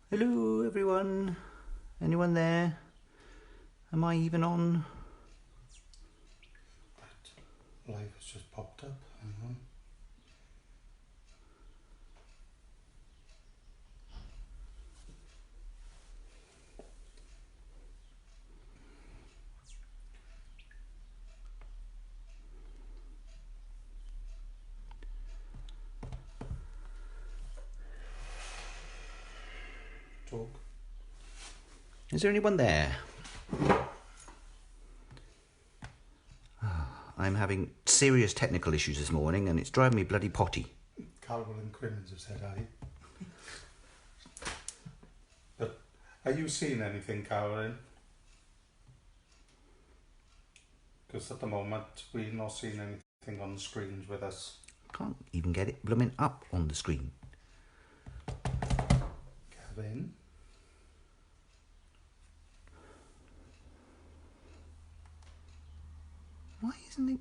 Hello everyone. Anyone there? Am I even on? Right. Live has just popped up. Hang on. Talk. Is there anyone there? I'm having serious technical issues this morning and it's driving me bloody potty. Carol and Crimmins have said hi. But are you seeing anything, Caroline? Because at the moment we're not seeing anything on the screens with us. Can't even get it blooming up on the screen. Kevin? Why isn't it?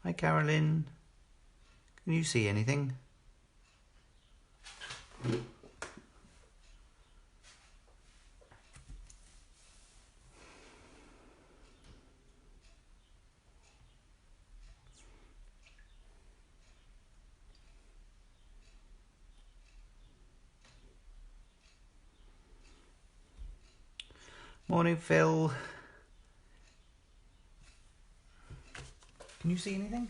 Hi Carolyn. Can you see anything? Morning Phil. Can you see anything?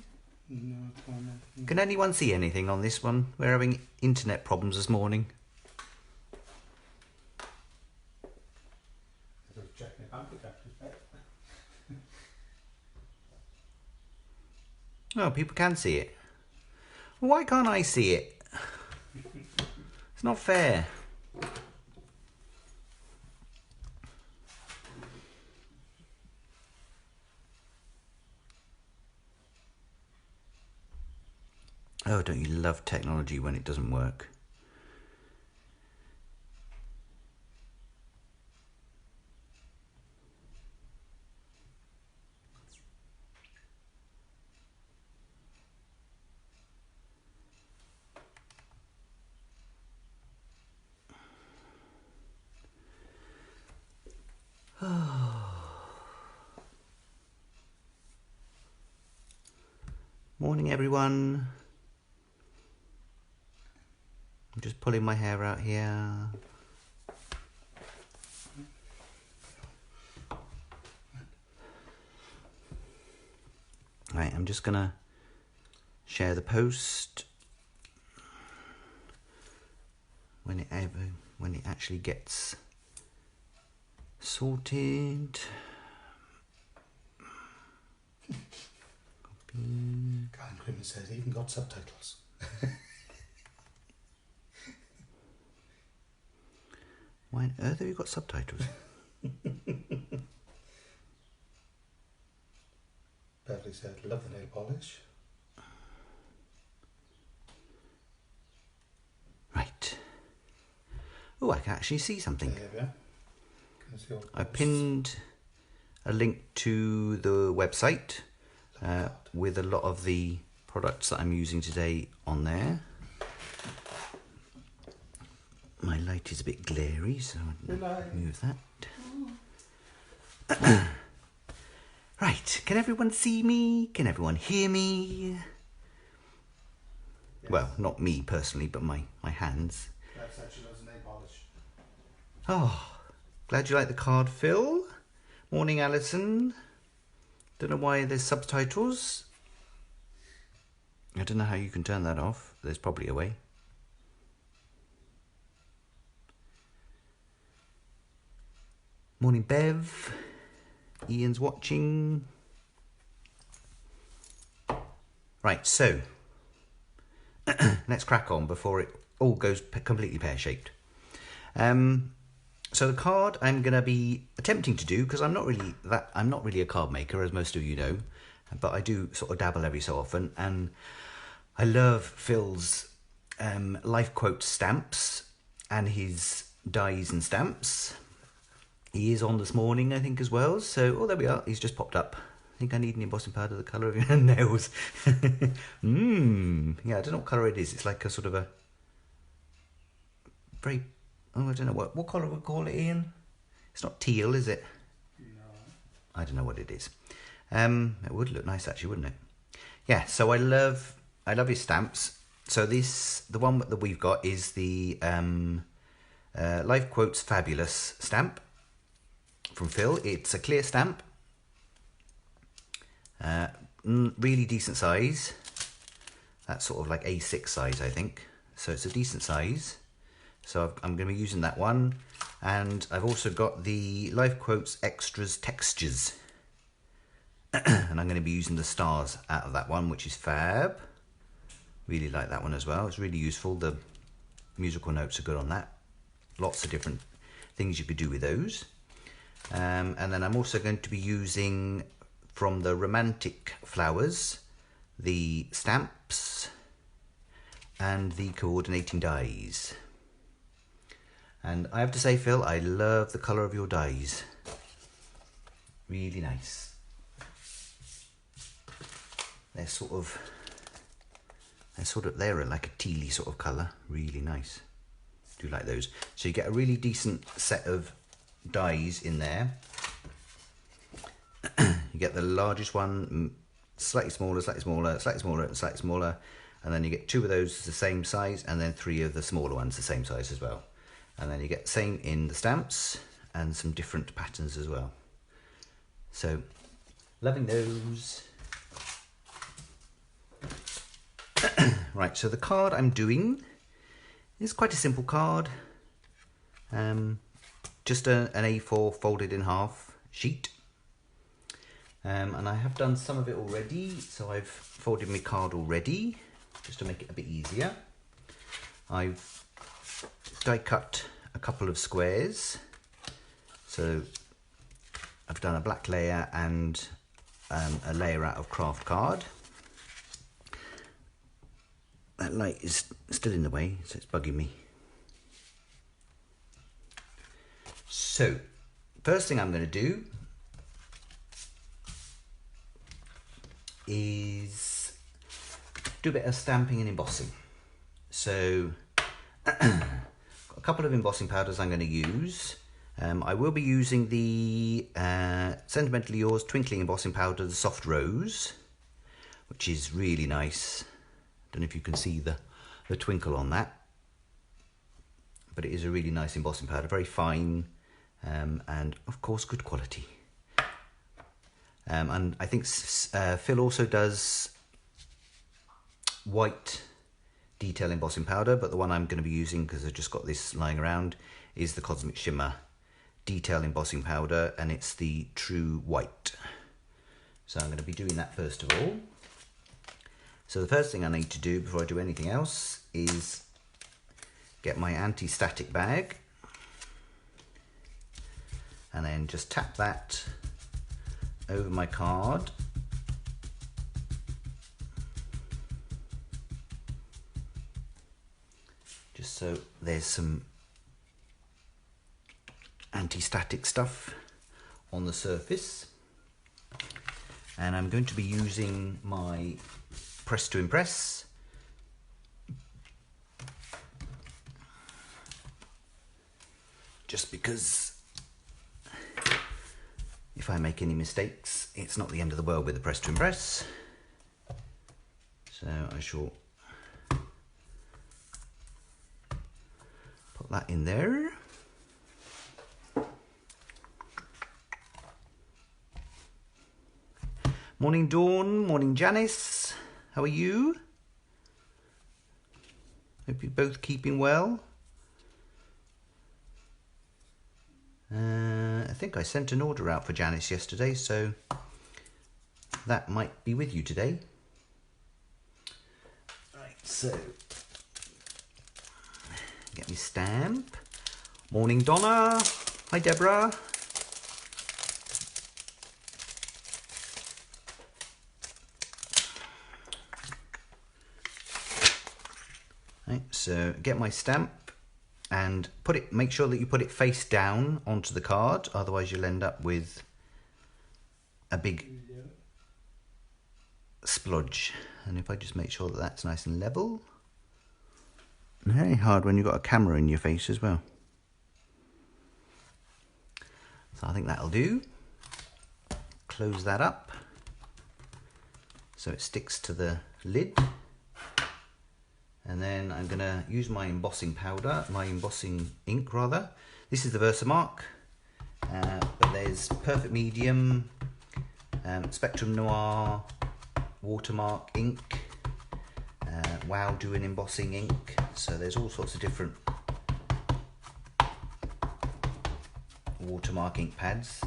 No, I can't. Can anyone see anything on this one? We're having internet problems this morning. Checking the computer. Oh, people can see it. Why can't I see it? It's not fair. Oh, don't you love technology when it doesn't work? Morning, everyone. I'm just pulling my hair out here. Right, I'm just gonna share the post when it actually gets sorted. Karen Crimmins says even got subtitles. Why on earth have you got subtitles? Beverly said, love the nail polish. Right. Oh, I can actually see something. There we are. Can I see all the I posts? pinned a link to the website with a lot of the products that I'm using today on there. My light is a bit glary, so I'll move that. Right, can everyone see me? Can everyone hear me? Yes. Well, not me personally, but my hands. That's actually loves nail polish. Oh, glad you like the card, Phil. Morning, Alison. Don't know why there's subtitles. I don't know how you can turn that off. There's probably a way. Morning, Bev. Ian's watching. Right, so let's crack on before it all goes completely pear-shaped. So the card I'm going to be attempting to do, because I'm not really a card maker, as most of you know, but I do sort of dabble every so often, and I love Phil's life quote stamps and his dies and stamps. He is on this morning, I think, as well. So, oh, there we are. He's just popped up. think I need an embossing powder the colour of your nails. Yeah, I don't know what colour it is. It's like a sort of a very, oh, I don't know what colour we call it, Ian. It's not teal, is it? No. I don't know what it is. It would look nice actually, wouldn't it? Yeah, so I love his stamps. So the one that we've got is the Life Quotes Fabulous stamp from Phil. It's a clear stamp. Really decent size. That's sort of like A6 size, I think. So it's a decent size. So I'm going to be using that one. And I've also got the Life Quotes Extras Textures. And I'm going to be using the stars out of that one, which is fab. Really like that one as well. It's really useful. The musical notes are good on that. Lots of different things you could do with those. And then I'm also going to be using from the Romantic Flowers the stamps and the coordinating dies. And I have to say, Phil, I love the colour of your dies. Really nice. They're like a tealy sort of colour. Really nice. Do like those. So you get a really decent set of dies in there. You get the largest one, slightly smaller, slightly smaller, slightly smaller, and slightly smaller. And then you get 2 of those the same size, and then 3 of the smaller ones the same size as well. And then you get the same in the stamps and some different patterns as well. So, loving those. Right, so the card I'm doing is quite a simple card. Just an A4 folded in half sheet. And I have done some of it already, so I've folded my card already, just to make it a bit easier. I've die cut a couple of squares. So I've done a black layer and a layer out of craft card. That light is still in the way, so it's bugging me. So, first thing I'm going to do is do a bit of stamping and embossing. So, got a couple of embossing powders I'm going to use. I will be using the Sentimentally Yours Twinkling Embossing Powder, the Soft Rose, which is really nice. Don't know if you can see the twinkle on that, but it is a really nice embossing powder, very fine, and of course good quality. And I think Phil also does white detail embossing powder, but the one I'm going to be using, because I've just got this lying around, is the Cosmic Shimmer detail embossing powder, and it's the True White. So I'm going to be doing that first of all. So the first thing I need to do before I do anything else is get my anti-static bag and then just tap that over my card. Just so there's some anti-static stuff on the surface. And I'm going to be using my Press to Impress. Just because if I make any mistakes, it's not the end of the world with the Press to Impress. So I shall put that in there. Morning Dawn, morning Janice. How are you? Hope you're both keeping well. I think I sent an order out for Janice yesterday, so that might be with you today. Right, so get me stamp. Morning Donna. Hi Deborah. Right, so get my stamp and make sure that you put it face down onto the card, otherwise you'll end up with a big splodge. And if I just make sure that that's nice and level. Very hard when you've got a camera in your face as well. So I think that'll do. Close that up so it sticks to the lid. And then I'm going to use my embossing powder, my embossing ink rather. This is the Versamark, but there's Perfect Medium, Spectrum Noir, Watermark ink, Wow doing embossing ink. So there's all sorts of different Watermark ink pads.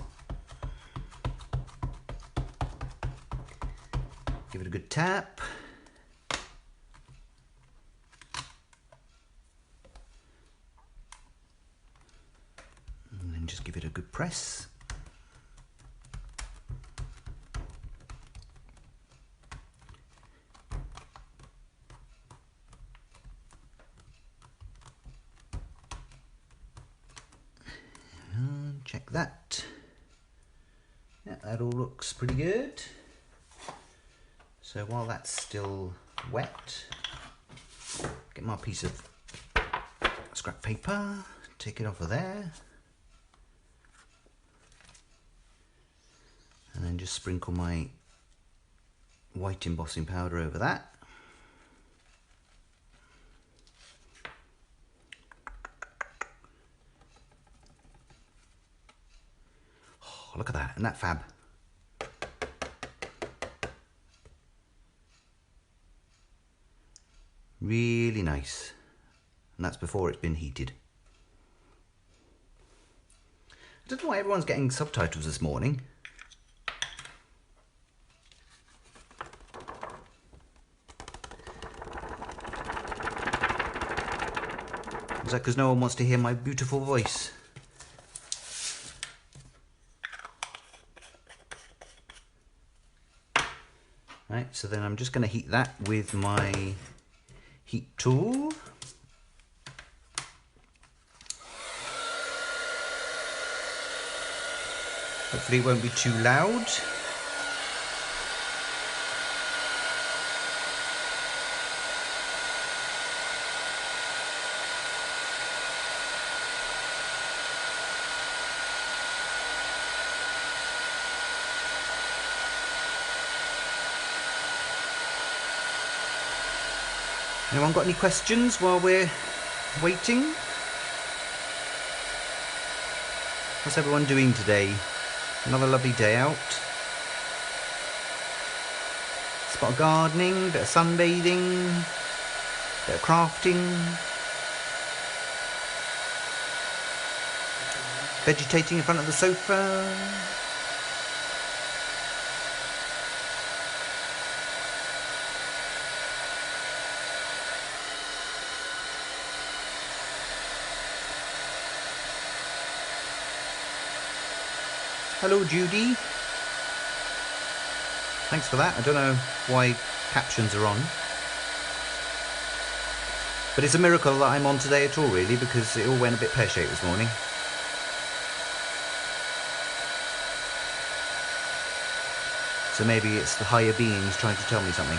Give it a good tap. And then just give it a good press. And check that. Yeah, that all looks pretty good. So while that's still wet, get my piece of scrap paper, take it off of there, and then just sprinkle my white embossing powder over that. Oh, look at that, isn't that fab? Really nice. And that's before it's been heated. I don't know why everyone's getting subtitles this morning. Is that because no one wants to hear my beautiful voice? Right, so then I'm just going to heat that with my heat tool. Hopefully it won't be too loud. Anyone got any questions while we're waiting? What's everyone doing today? Another lovely day out. Spot of gardening, bit of sunbathing, bit of crafting. Vegetating in front of the sofa. Hello Judy. Thanks for that. I don't know why captions are on. But it's a miracle that I'm on today at all really, because it all went a bit pear-shaped this morning. So maybe it's the higher beings trying to tell me something.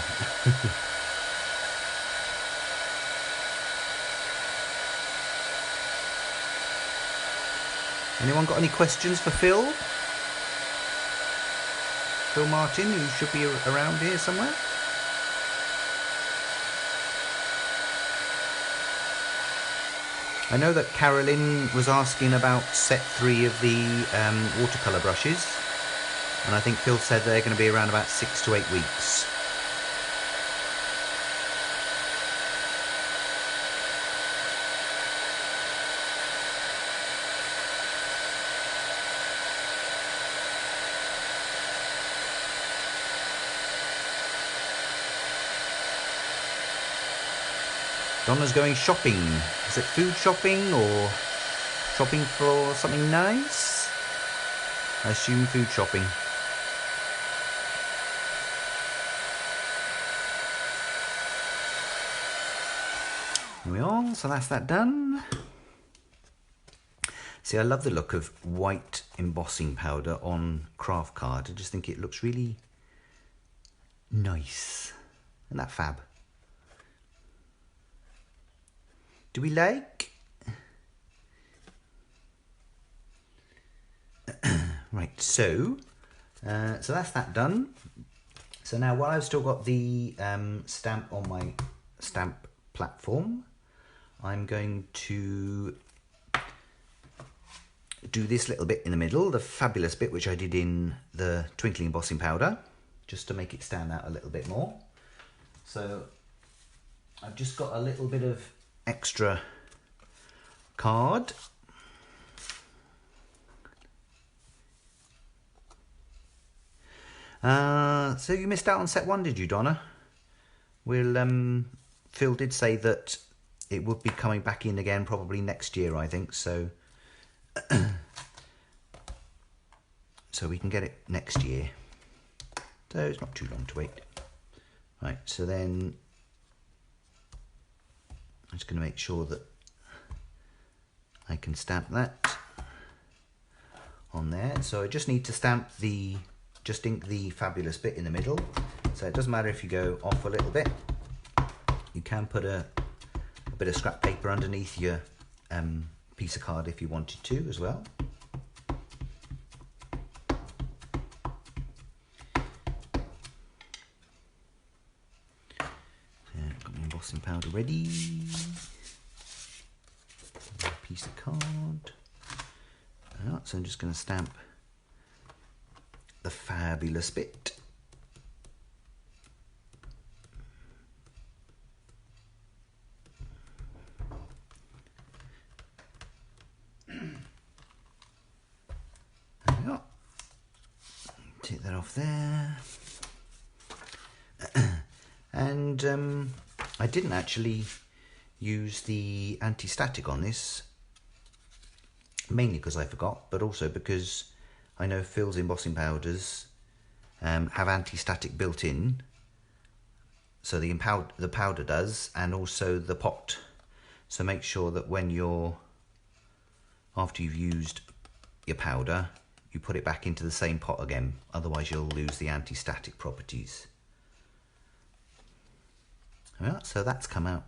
Anyone got any questions for Phil? Phil Martin, who should be around here somewhere. I know that Carolyn was asking about set 3 of the watercolour brushes, and I think Phil said they're going to be around about 6 to 8 weeks. Donna's going shopping. Is it food shopping or shopping for something nice? I assume food shopping. There we are, so that's that done. See, I love the look of white embossing powder on craft card. I just think it looks really Nice. Isn't that fab? Do we like? Right, so that's that done. So now, while I've still got the stamp on my stamp platform, I'm going to do this little bit in the middle, the fabulous bit which I did in the twinkling embossing powder, just to make it stand out a little bit more. So I've just got a little bit of extra card. So you missed out on set 1, did you, Donna? Phil did say that it would be coming back in again probably next year, I think, so so we can get it next year. So it's not too long to wait. Right, so then I'm just going to make sure that I can stamp that on there. So I just need to stamp just ink the fabulous bit in the middle. So it doesn't matter if you go off a little bit. You can put a bit of scrap paper underneath your piece of card if you wanted to as well. Got my embossing powder ready. A piece of card. So I'm just going to stamp the fabulous bit. There we go. Take that off there. And I didn't actually use the anti-static on this, mainly because I forgot, but also because I know Phil's embossing powders have anti-static built in. So the powder does, and also the pot. So make sure that after you've used your powder, you put it back into the same pot again. Otherwise you'll lose the anti-static properties. Well, so that's come out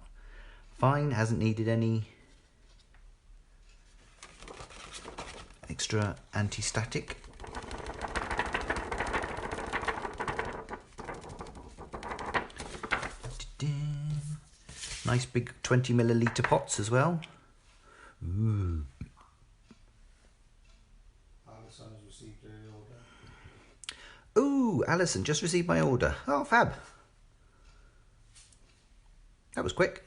fine, hasn't needed any extra anti-static. Nice big 20 milliliter pots as well. Ooh. Alison has received her order. Ooh, Alison just received my order. Oh, fab. That was quick.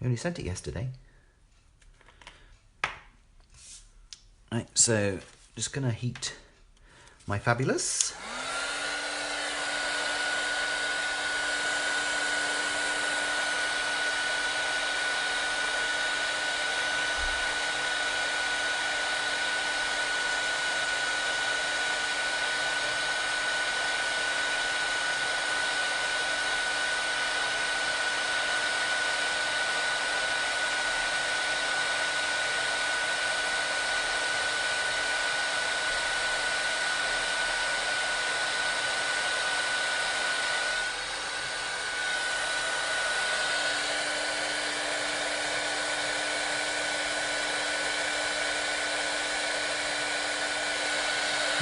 I only sent it yesterday. Right, so just gonna heat my fabulous.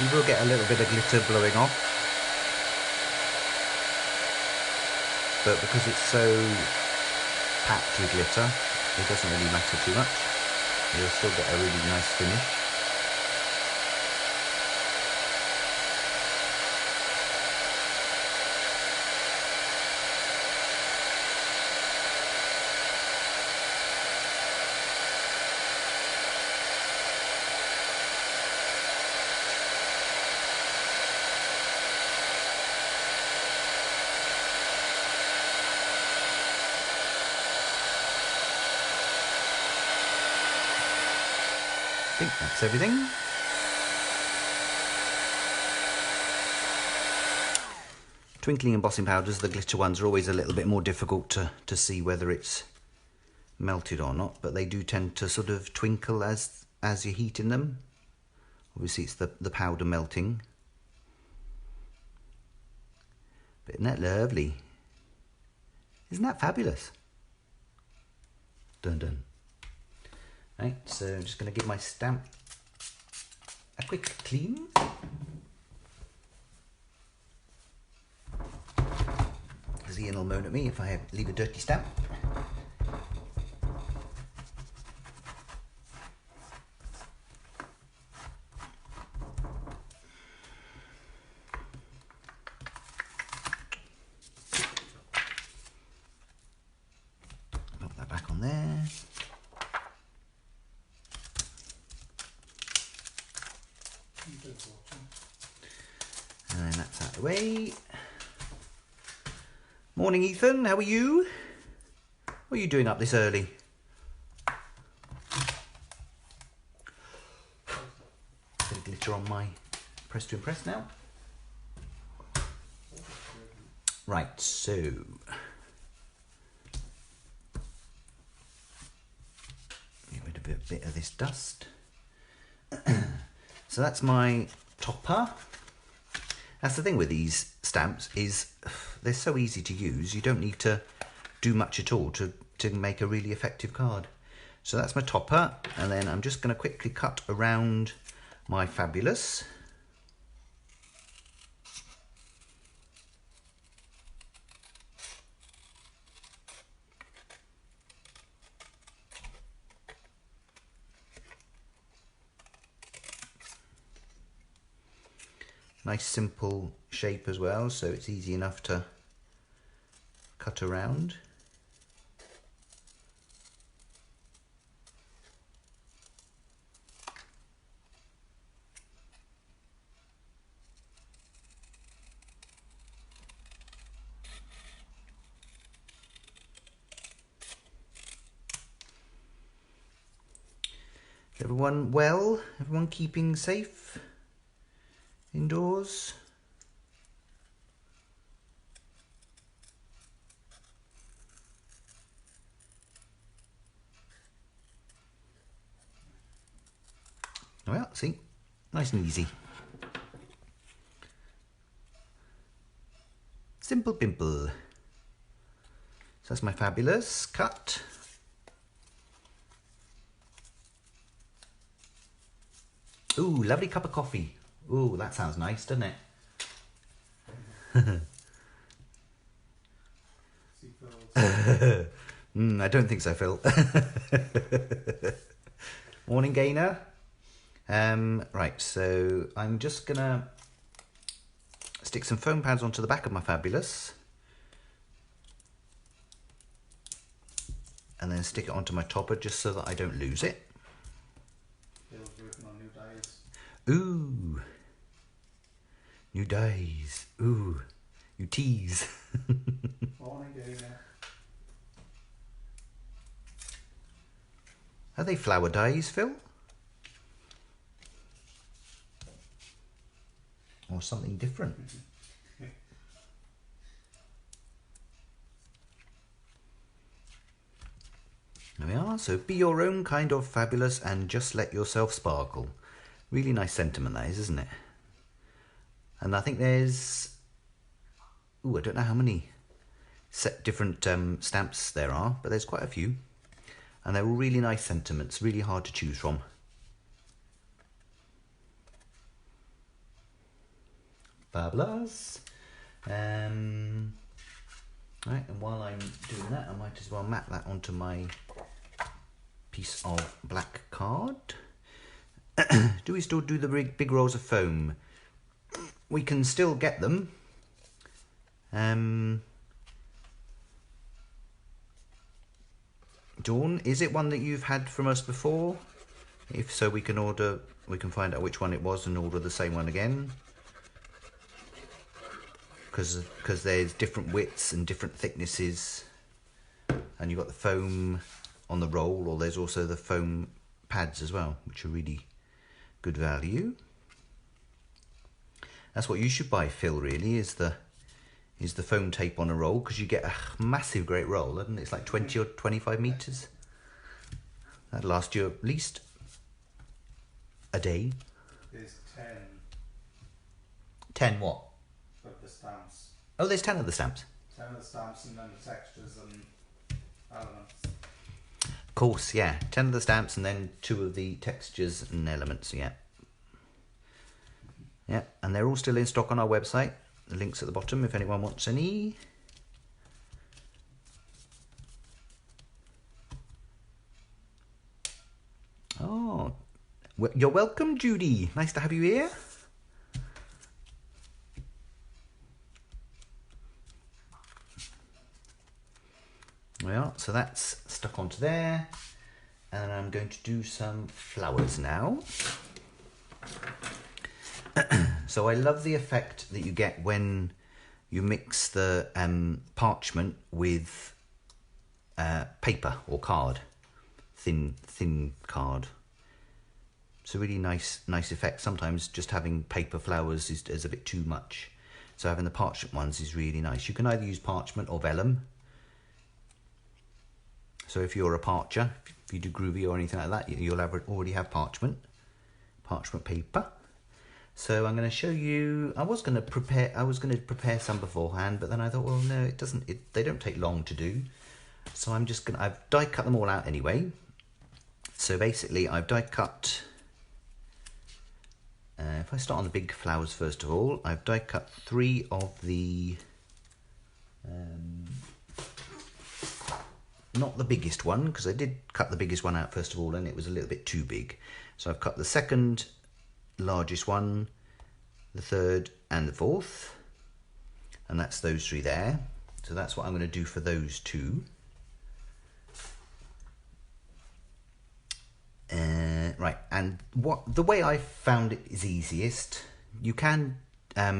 You will get a little bit of glitter blowing off, but because it's so packed with glitter, it doesn't really matter too much. You'll still get a really nice finish. I think that's everything. Twinkling embossing powders, the glitter ones, are always a little bit more difficult to see whether it's melted or not, but they do tend to sort of twinkle as you're heating them. Obviously it's the powder melting. But isn't that lovely? Isn't that fabulous? Dun dun. Right, so I'm just going to give my stamp a quick clean. Because Ian will moan at me if I leave a dirty stamp. Put that back on there. And then that's out of the way. Morning, Ethan. How are you? What are you doing up this early? Bit of glitter on my press to impress now. Right, so get rid of a bit of this dust. So that's my topper. That's the thing with these stamps is they're so easy to use. You don't need to do much at all to make a really effective card. So that's my topper, and then I'm just going to quickly cut around my fabulous. Nice simple shape as well, so it's easy enough to cut around. Everyone well? Everyone keeping safe indoors? Well, see, nice and easy. Simple pimple. So that's my fabulous cut. Ooh, lovely cup of coffee. Ooh, that sounds nice, doesn't it? I don't think so, Phil. Morning, Gainer. Right, so I'm just gonna stick some foam pads onto the back of my fabulous, and then stick it onto my topper just so that I don't lose it. Phil's working on new dies. Ooh, new dies. Ooh, you tease. Morning, Gainer. Are they flower dies, Phil? Or something different? There we are. So be your own kind of fabulous and just let yourself sparkle. Really nice sentiment that is, isn't it? And I think there's... Ooh, I don't know how many different stamps there are, but there's quite a few. And they're all really nice sentiments, really hard to choose from. Fabulous. Right, and while I'm doing that, I might as well map that onto my piece of black card. Do we still do the big rolls of foam? We can still get them. Dawn, is it one that you've had from us before? If so, we can find out which one it was and order the same one again. Because there's different widths and different thicknesses, and you've got the foam on the roll, or there's also the foam pads as well, which are really good value. That's what you should buy, Phil, really, is the foam tape on a roll, because you get a massive great roll, and it's like 20 or 25 metres. That'll last you at least a day. There's 10 10 what? of the stamps. Oh, there's 10 of the stamps. 10 of the stamps and then the textures and elements. Of course, yeah. 10 of the stamps and then 2 of the textures and elements, yeah. Yeah, and they're all still in stock on our website. The link's at the bottom if anyone wants any. Oh, well, you're welcome, Judy. Nice to have you here. Well, so that's stuck onto there. And I'm going to do some flowers now. So I love the effect that you get when you mix the parchment with paper or card, thin card. It's a really nice effect. Sometimes just having paper flowers is a bit too much. So having the parchment ones is really nice. You can either use parchment or vellum. So if you're a parcher, if you do groovy or anything like that, you'll already have parchment paper. So I'm going to show you. I was going to prepare some beforehand, but then I thought, well, no, it doesn't. They don't take long to do. So I've die cut them all out anyway. So basically, I've die cut. If I start on the big flowers first of all, I've die cut 3 of the. Not the biggest one, because I did cut the biggest one out first of all, and it was a little bit too big. So I've cut the second largest one, the third and the fourth, and that's those 3 there. So that's what I'm going to do for those 2. Right, and the way I found it is easiest, you can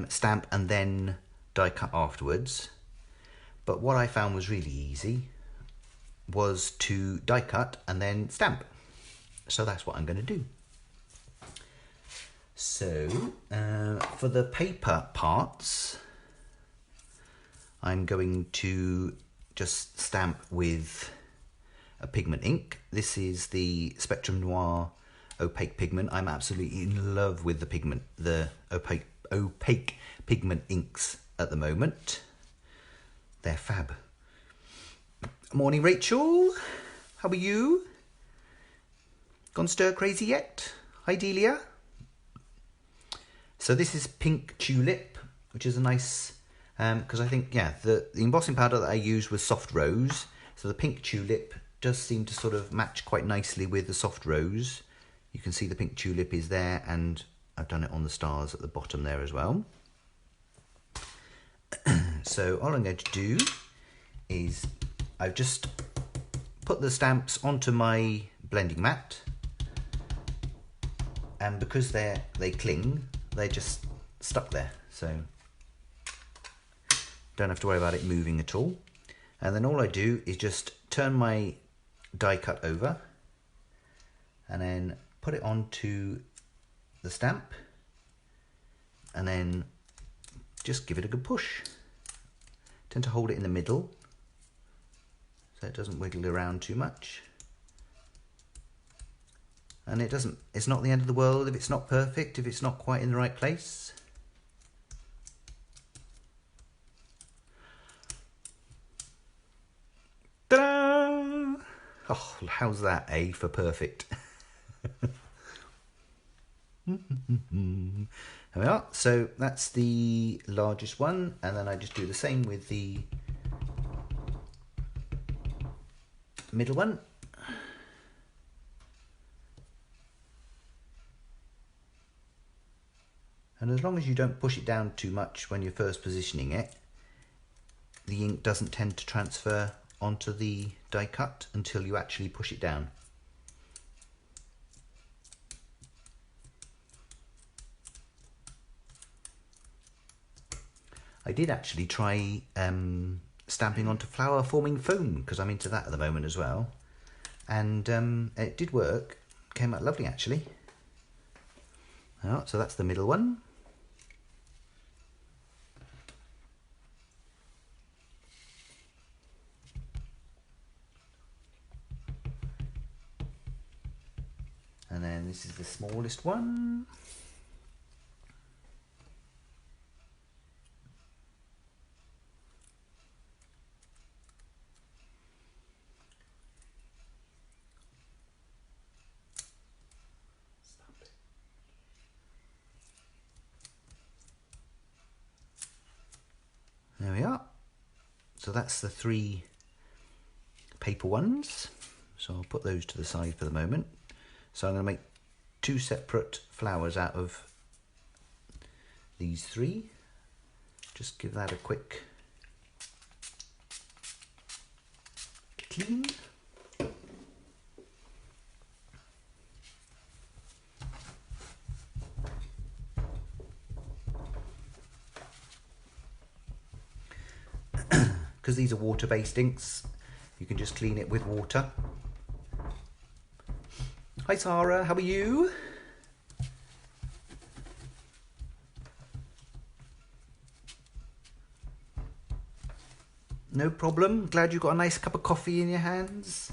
stamp and then die cut afterwards, but what I found was really easy was to die cut and then stamp. So that's what I'm going to do. So for the paper parts, I'm going to just stamp with a pigment ink. This is the Spectrum Noir opaque pigment. I'm absolutely in love with the pigment, the opaque pigment inks at the moment. They're fab. Morning, Rachel. How are you? Gone stir crazy yet? Hi, Delia. So this is Pink Tulip, which is a nice, because I think, yeah, the embossing powder that I used was Soft Rose. So the Pink Tulip does seem to sort of match quite nicely with the Soft Rose. You can see the Pink Tulip is there, and I've done it on the stars at the bottom there as well. So all I'm going to do is I've just put the stamps onto my blending mat, and because they cling, they're just stuck there, so don't have to worry about it moving at all. And then all I do is just turn my die cut over and then put it onto the stamp and then just give it a good push. Tend to hold it in the middle so it doesn't wiggle around too much. And it's not the end of the world if it's not perfect, if it's not quite in the right place. Ta-da! Oh, how's that, A for perfect? There we are. So that's the largest one, and then I just do the same with the middle one. And as long as you don't push it down too much when you're first positioning it, the ink doesn't tend to transfer onto the die cut until you actually push it down. I did actually try stamping onto flower forming foam because I'm into that at the moment as well, and it did work. Came out lovely actually. Oh, so that's the middle one. And then this is the smallest one. So that's the 3 paper ones. So I'll put those to the side for the moment. So I'm going to make 2 separate flowers out of these 3. Just give that a quick clean. Because these are water-based inks, you can just clean it with water. Hi Sarah, how are you? No problem. Glad you got a nice cup of coffee in your hands.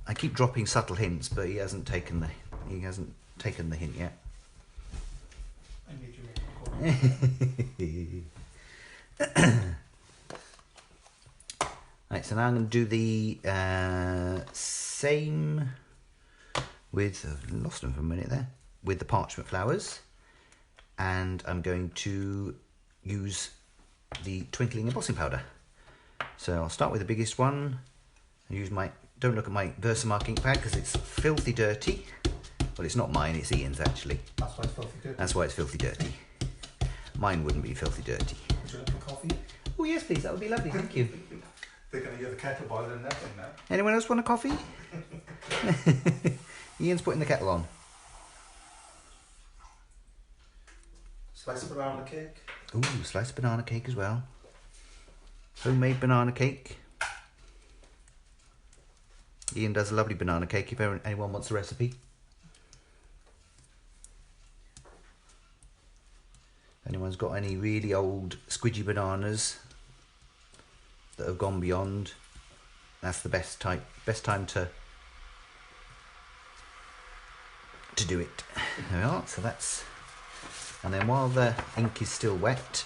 I keep dropping subtle hints, but he hasn't taken the hint yet. I need you. Right, so now I'm going to do the same with, I've lost them for a minute there, with the parchment flowers, and I'm going to use the twinkling embossing powder. So I'll start with the biggest one and use my, don't look at my Versamark ink pad because it's filthy dirty. Well, it's not mine, it's Ian's actually. That's why it's filthy dirty. That's why it's filthy dirty. Mine wouldn't be filthy dirty. Would you like a coffee? Oh yes please, that would be lovely, thank you. They're going to hear the kettle boiling and everything now. Anyone else want a coffee? Ian's putting the kettle on. Slice of banana cake. Ooh, slice of banana cake as well. Homemade banana cake. Ian does a lovely banana cake if anyone wants a recipe. If anyone's got any really old squidgy bananas that have gone beyond, that's the best time to do it. There we are, so that's, and then while the ink is still wet,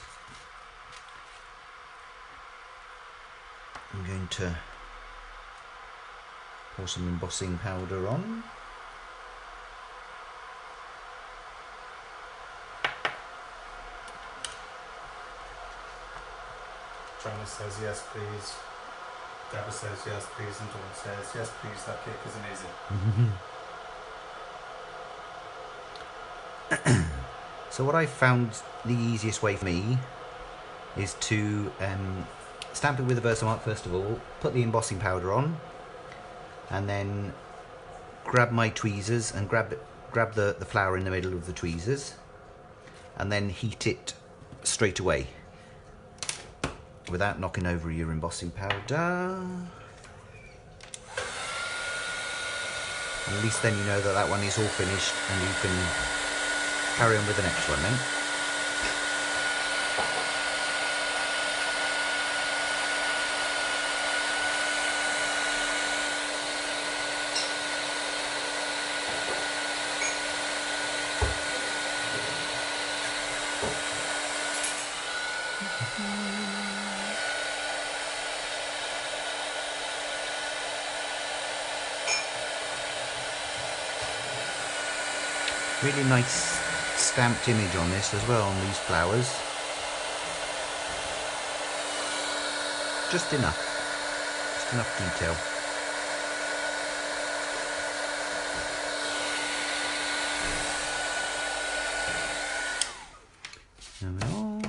I'm going to pour some embossing powder on. Joanna says yes please. Deborah says yes please, and Dawn says yes please, that cake is amazing. So what I found the easiest way for me is to stamp it with a Versamark first of all, put the embossing powder on, and then grab my tweezers and grab the flower in the middle of the tweezers, and then heat it straight away without knocking over your embossing powder. At least then you know that that one is all finished and you can carry on with the next one then. Really nice stamped image on this as well, on these flowers. Just enough detail. There we are.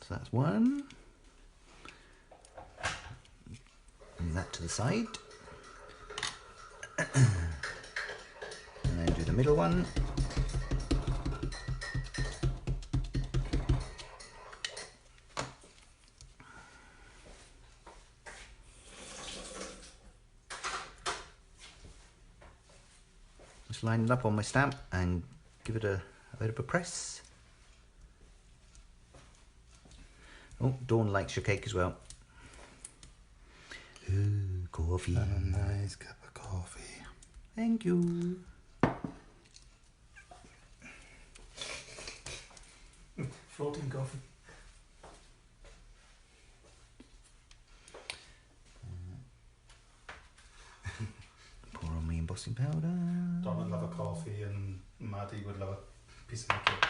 So that's one. Move that to the side. And then do the middle one. Just line it up on my stamp and give it a bit of a press. Oh, Dawn likes your cake as well. Ooh, coffee. And a nice cup of coffee. Thank you. Floating coffee. Pour on me embossing embossing powder. Don would love a coffee and Maddie would love a piece of cake.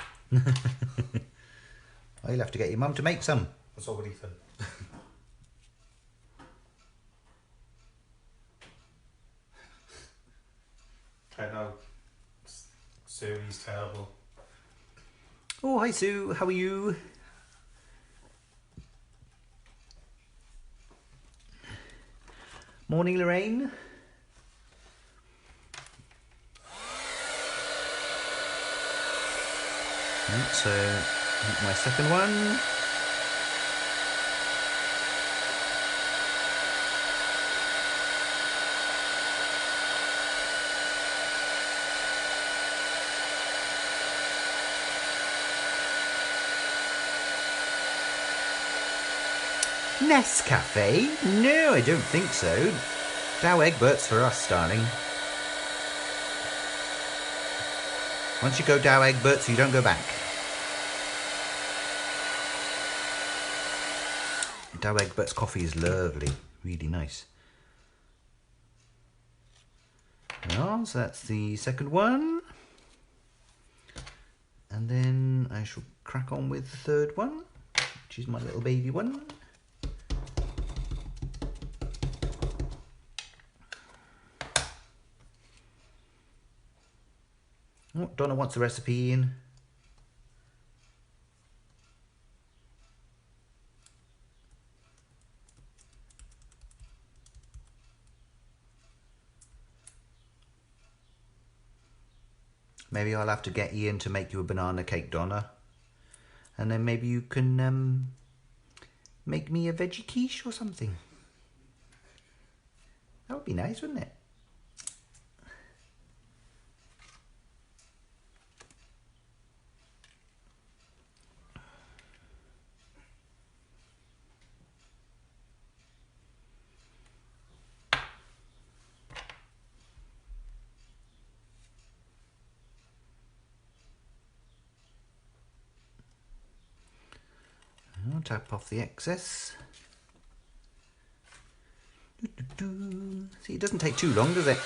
Oh, you'll have to get your mum to make some. That's all would Ethan. I know. Suri's terrible. Oh, hi Sue, how are you? Morning, Lorraine. Right, so my second one. Nescafe? No, I don't think so. Dow Egberts for us, darling. Once you go Dow Egberts, you don't go back. Dow Egberts coffee is lovely, really nice. Well, so that's the second one. And then I shall crack on with the third one, which is my little baby one. Oh, Donna wants the recipe in. Maybe I'll have to get Ian to make you a banana cake, Donna. And then maybe you can make me a veggie quiche or something. That would be nice, wouldn't it? I'll tap off the excess. See, it doesn't take too long, does it?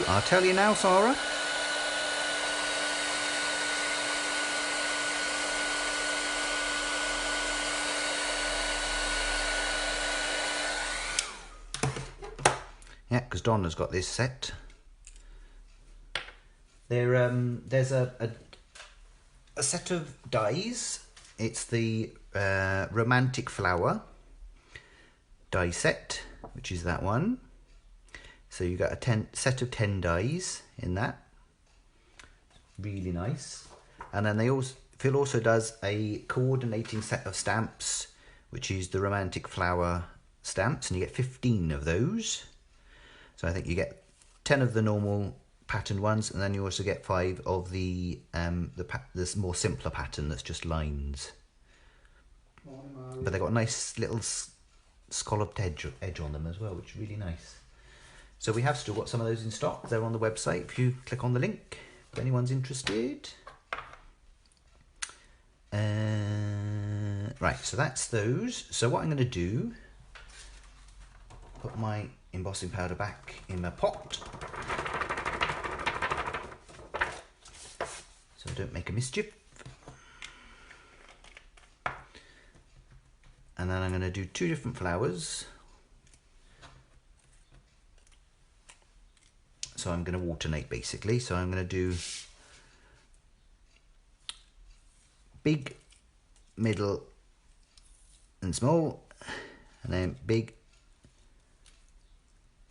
I'll tell you now, Sarah. Yeah, because Donna's got this set. There's a set of dies. It's the Romantic Flower die set, which is that one. So you got a set of 10 dies in that. Really nice. And then Phil also does a coordinating set of stamps, which is the Romantic Flower stamps, and you get 15 of those. So I think you get 10 of the normal patterned ones, and then you also get 5 of the this more simpler pattern that's just lines. But they've got a nice little scalloped edge on them as well, which is really nice. So we have still got some of those in stock. They're on the website if you click on the link, if anyone's interested. Right, so that's those. So what I'm going to do, put my embossing powder back in my pot so I don't make a mischief. And then I'm going to do 2 different flowers. So I'm going to alternate basically. So I'm going to do big, middle and small, and then big,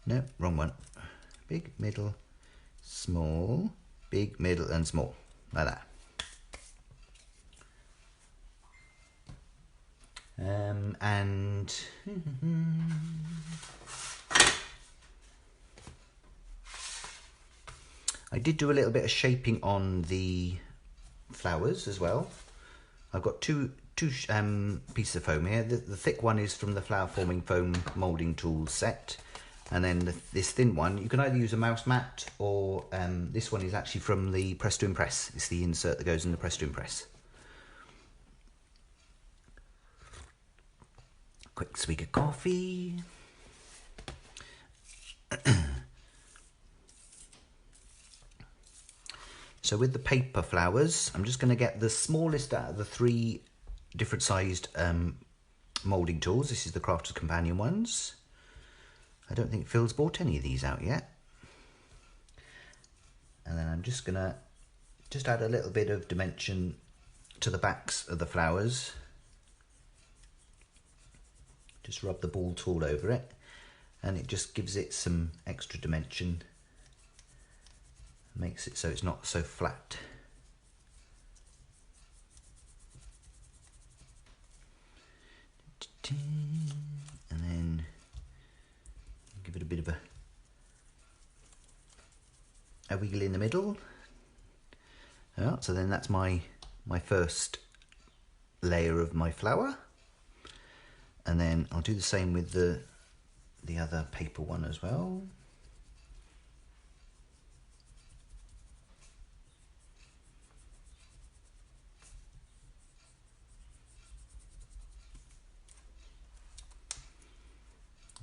no, wrong one. Big, middle, small, big, middle and small, like that. And I did do a little bit of shaping on the flowers as well. I've got two two pieces of foam here. The thick one is from the flower forming foam moulding tools set, and then this thin one, you can either use a mouse mat or this one is actually from the Press to Impress. It's the insert that goes in the Press to Impress. Quick swig of coffee. So with the paper flowers, I'm just going to get the smallest out of the 3 different sized moulding tools. This is the Crafter's Companion ones. I don't think Phil's bought any of these out yet. And then I'm just going to add a little bit of dimension to the backs of the flowers. Just rub the ball tool over it, and it just gives it some extra dimension. Makes it so it's not so flat. And then give it a bit of a wiggle in the middle. Yeah, so then that's my first layer of my flower. And then I'll do the same with the other paper one as well.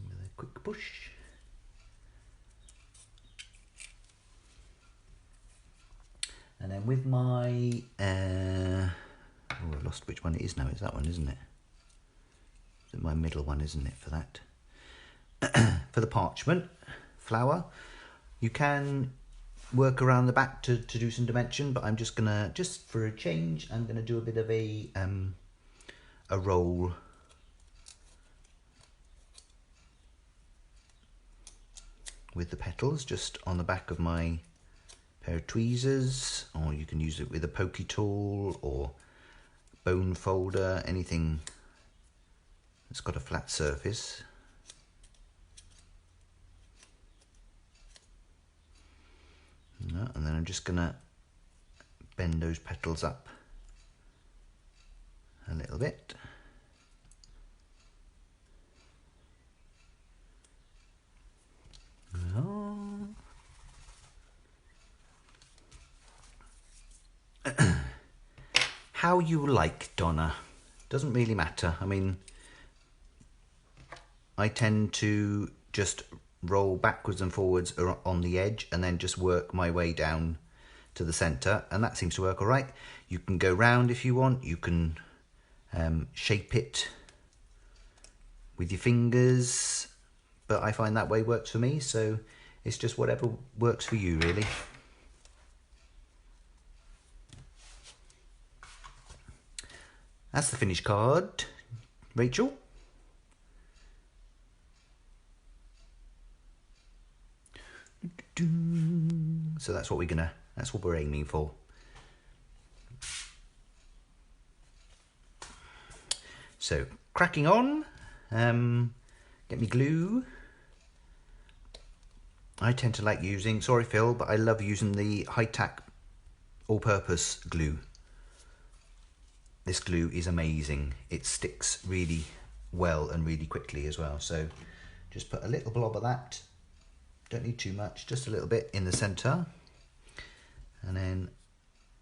With a quick push. And then with my, oh, I've lost which one it is now. It's that one, isn't it? It's my middle one, isn't it, for that? For the parchment flower, you can work around the back to do some dimension, but I'm just gonna, just for a change, I'm gonna do a bit of a roll. With the petals, just on the back of my pair of tweezers, or you can use it with a pokey tool or bone folder, anything that's got a flat surface. And then I'm just gonna bend those petals up a little bit. How you like, Donna, doesn't really matter. I mean, I tend to just roll backwards and forwards on the edge and then just work my way down to the center, and that seems to work all right. You can go round if you want. You can shape it with your fingers, but I find that way works for me, so it's just whatever works for you, really. That's the finished card, Rachel. So that's what we're aiming for. So cracking on, get me glue. I tend to like using, sorry Phil, but I love using the high-tack all-purpose glue. This glue is amazing. It sticks really well and really quickly as well. So just put a little blob of that. Don't need too much, just a little bit in the center. And then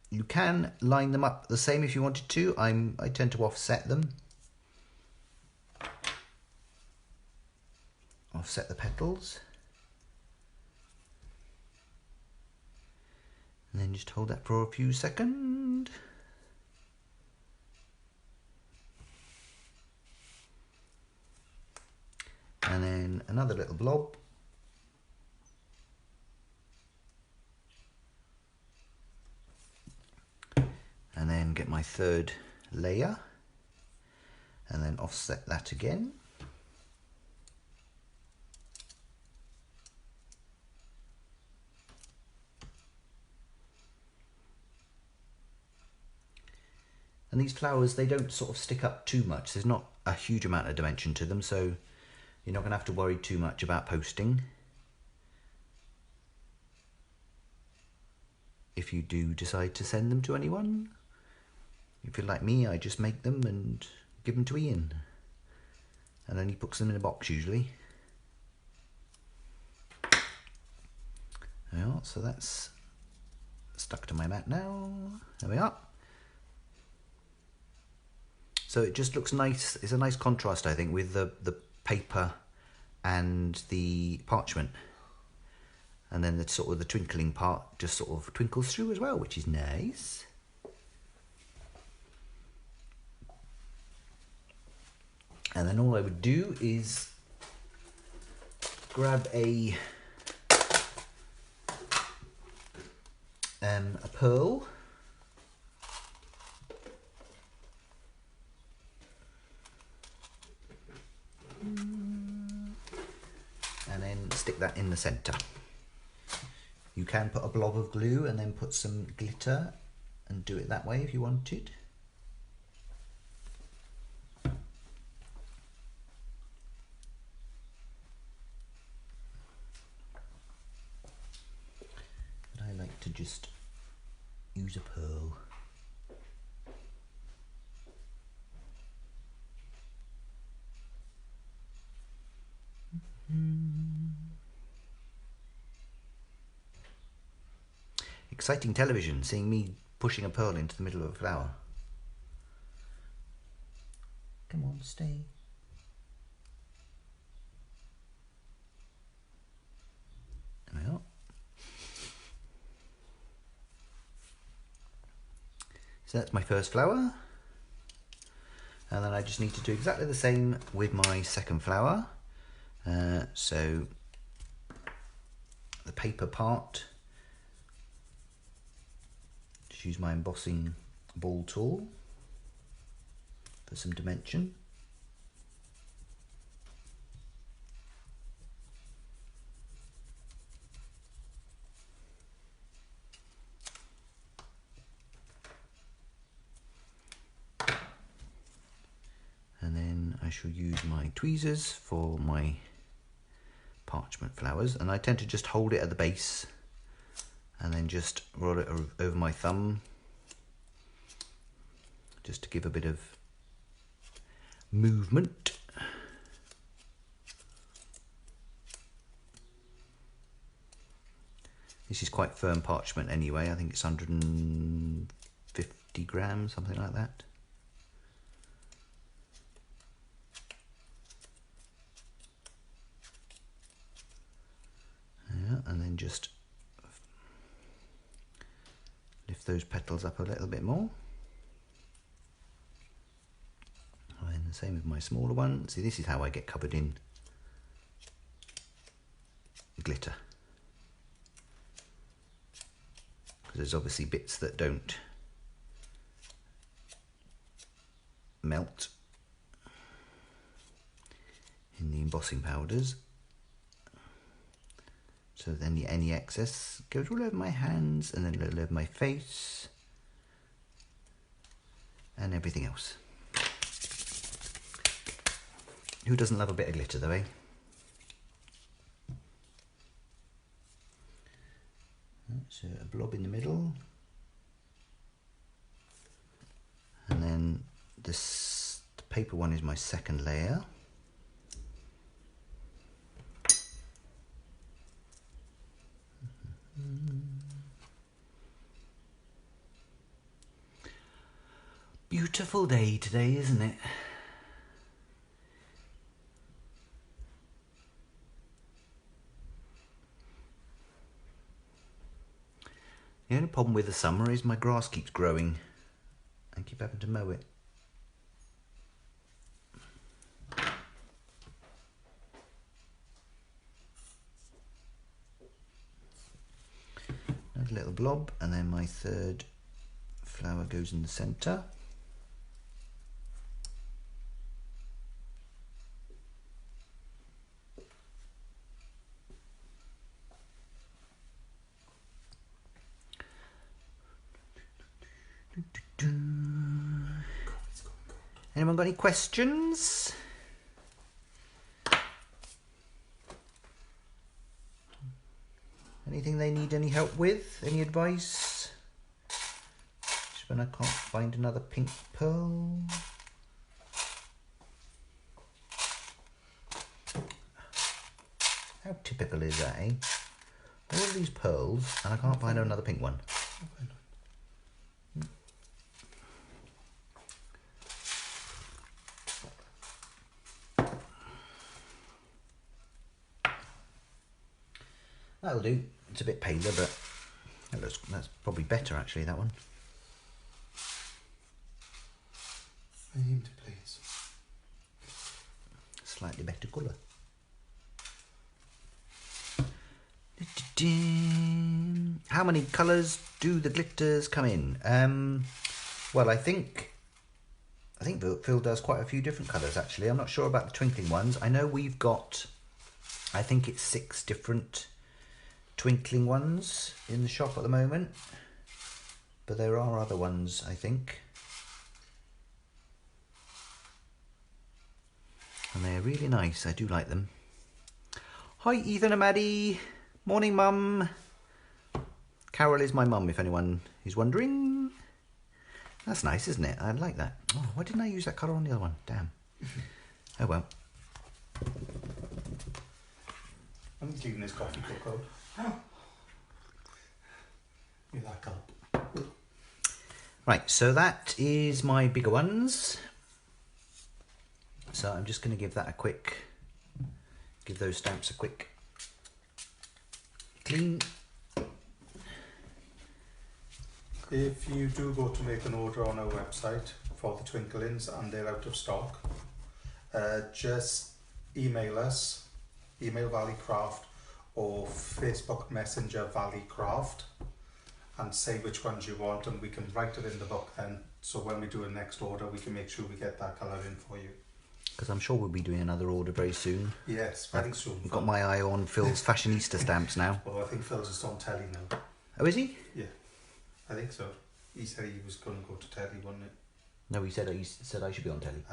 you can line them up the same if you wanted to. I tend to offset them. Offset the petals. And then just hold that for a few seconds. And then another little blob. And then get my third layer. And then offset that again. And these flowers, they don't sort of stick up too much. There's not a huge amount of dimension to them, so you're not going to have to worry too much about posting. If you do decide to send them to anyone, If you're like me, I just make them and give them to Ian. And then he puts them in a box usually. Yeah, so that's stuck to my mat now. There we are. So it just looks nice. It's a nice contrast, I think, with the paper and the parchment. And then the sort of the twinkling part just sort of twinkles through as well, which is nice. And then all I would do is grab a pearl. And then stick that in the centre. You can put a blob of glue and then put some glitter and do it that way if you wanted. But I like to just use a pearl. Exciting television, seeing me pushing a pearl into the middle of a flower. Come on, stay. There we are. So that's my first flower. And then I just need to do exactly the same with my second flower. So the paper part, just use my embossing ball tool for some dimension. And then I shall use my tweezers for my parchment flowers, and I tend to just hold it at the base and then just roll it over my thumb just to give a bit of movement. This is quite firm parchment anyway. I think it's 150 grams, something like that. And then just lift those petals up a little bit more. And the same with my smaller one. See, this is how I get covered in glitter. Because there's obviously bits that don't melt in the embossing powders. So then any excess goes all over my hands and then all over my face and everything else. Who doesn't love a bit of glitter though, eh? So a blob in the middle. And then the paper one is my second layer. Beautiful day today, isn't it? The only problem with the summer is my grass keeps growing. I keep having to mow it. Another little blob, and then my third flower goes in the centre. Anyone got any questions? Anything they need any help with? Any advice? when I can't find another pink pearl. How typical is that, eh? All of these pearls, and I can't find another pink one. That'll do. It's a bit paler, but that's probably better actually, that one. Famed, please. Slightly better colour. How many colours do the glitters come in? Well, I think Phil does quite a few different colours actually. I'm not sure about the twinkling ones. I know we've got, I think it's 6 different twinkling ones in the shop at the moment, but there are other ones, I think, and they're really nice. I do like them. Hi Ethan and Maddie. Morning mum. Carol is my mum, if anyone is wondering. That's nice, isn't it? I like that. Oh, why didn't I use that colour on the other one? Damn. Oh well. I'm cleaning this coffee cup out. You that up. Right, so that is my bigger ones. So I'm just going to give those stamps a quick clean. If you do go to make an order on our website for the twinklings and they're out of stock, just email us, email Valley Craft or Facebook Messenger Valley Craft, and say which ones you want, and we can write it in the book then, so when we do a next order we can make sure we get that colour in for you. Because I'm sure we'll be doing another order very soon. Yes, very soon. I've got my eye on Phil's fashionista stamps now. Well, I think Phil's just on telly now. Oh, is he? Yeah, I think so. He said he was going to go to telly, wasn't it? No, he said I should be on telly.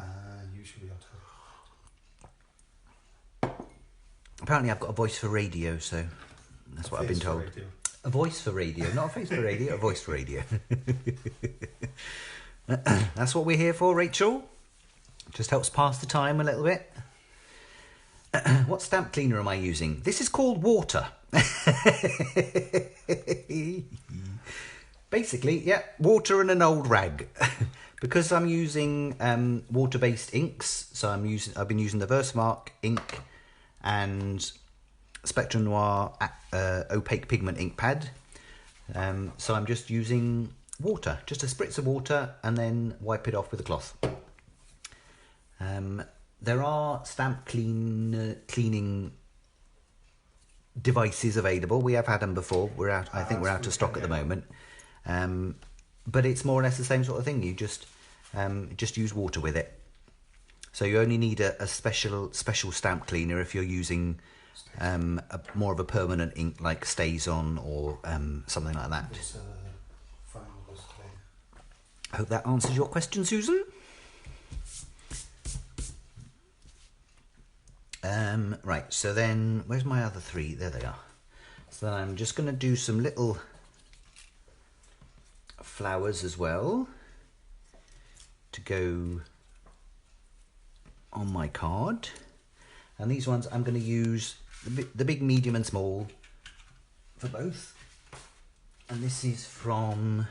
You should be on telly. Apparently I've got a voice for radio, so that's what I've been told. Radio. A voice for radio, not a face for radio, a voice for radio. That's what we're here for, Rachel. Just helps pass the time a little bit. What stamp cleaner am I using? This is called water. Basically, yeah, water and an old rag. Because I'm using water-based inks, so I've been using the Versamark ink and Spectrum Noir opaque pigment ink pad. So I'm just using water, just a spritz of water, and then wipe it off with a cloth. There are stamp cleaning devices available. We have had them before. I think we're out of stock at the moment. But it's more or less the same sort of thing. You just use water with it. So you only need a special stamp cleaner if you're using more of a permanent ink like Stays-On or something like that. I hope that answers your question, Susan. Right, so then where's my other 3? There they are. So then I'm just going to do some little flowers as well to go on my card, and these ones I'm going to use the big, medium and small for both. And this is from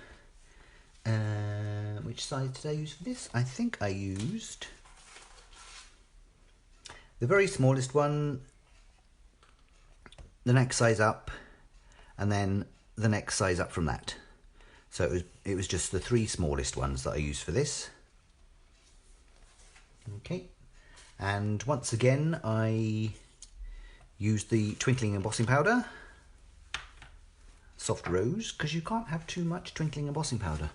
which size did I use for this? I think I used the very smallest one, the next size up, and then the next size up from that. So it was just the 3 smallest ones that I used for this. Okay, and once again I used the twinkling embossing powder, soft rose, because you can't have too much twinkling embossing powder.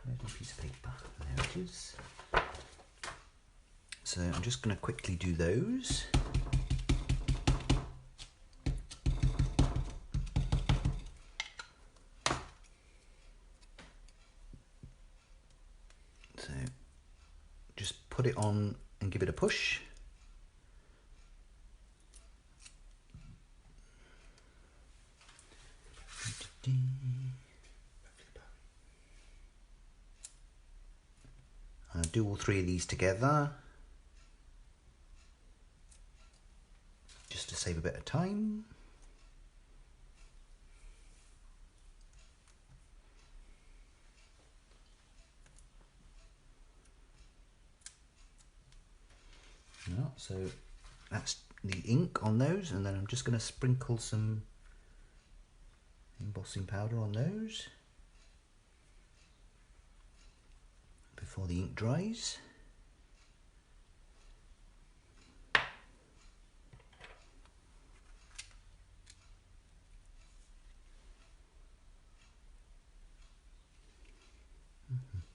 Where's my piece of paper? There it is. So I'm just going to quickly do those. So just put it on and give it a push. do all three of these together, just to save a bit of time. So that's the ink on those, and then I'm just going to sprinkle some embossing powder on those before the ink dries.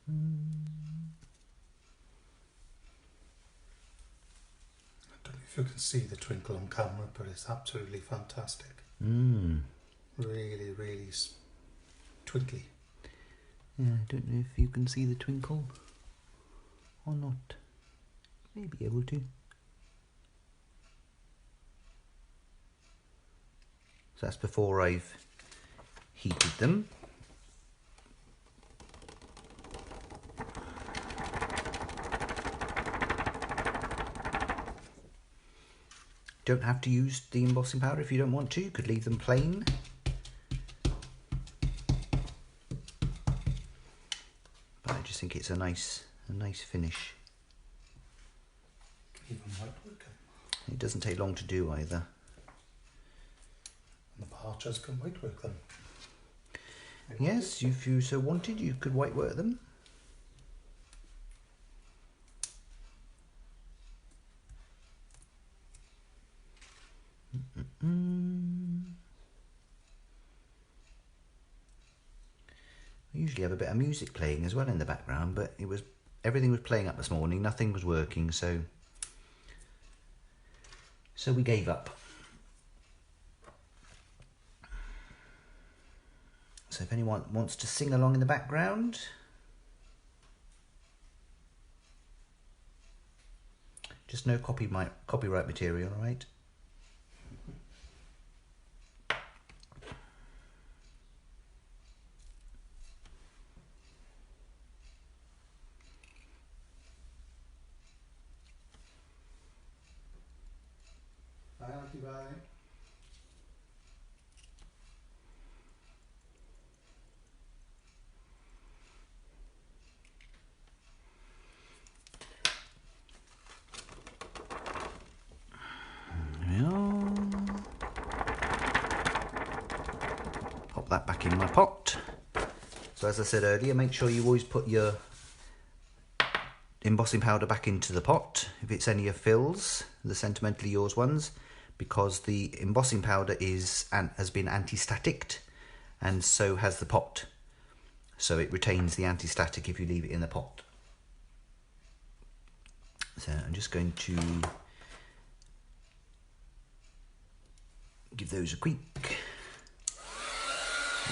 I don't know if you can see the twinkle on camera, but it's absolutely fantastic. Really, really twinkly. Yeah, I don't know if you can see the twinkle or not. Maybe able to. So that's before I've heated them. Don't have to use the embossing powder if you don't want to. You could leave them plain. But I just think it's a nice finish. Even white work. It doesn't take long to do either. And the archers can white work them. Yes, if you so wanted, you could white work them. I usually have a bit of music playing as well in the background, but everything was playing up this morning, nothing was working, so we gave up. So if anyone wants to sing along in the background, just no copyright material, all right? Pop that back in my pot. So as I said earlier, make sure you always put your embossing powder back into the pot if it's any of Phil's, the Sentimentally Yours ones, because the embossing powder has been anti-staticked, and so has the pot. So it retains the anti-static if you leave it in the pot. So I'm just going to give those a quick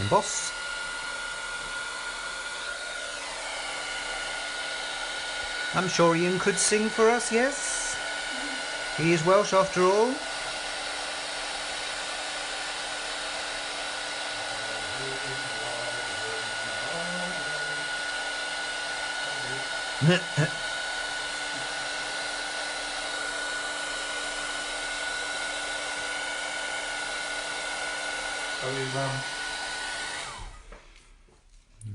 emboss. I'm sure Ian could sing for us, yes? He is Welsh after all.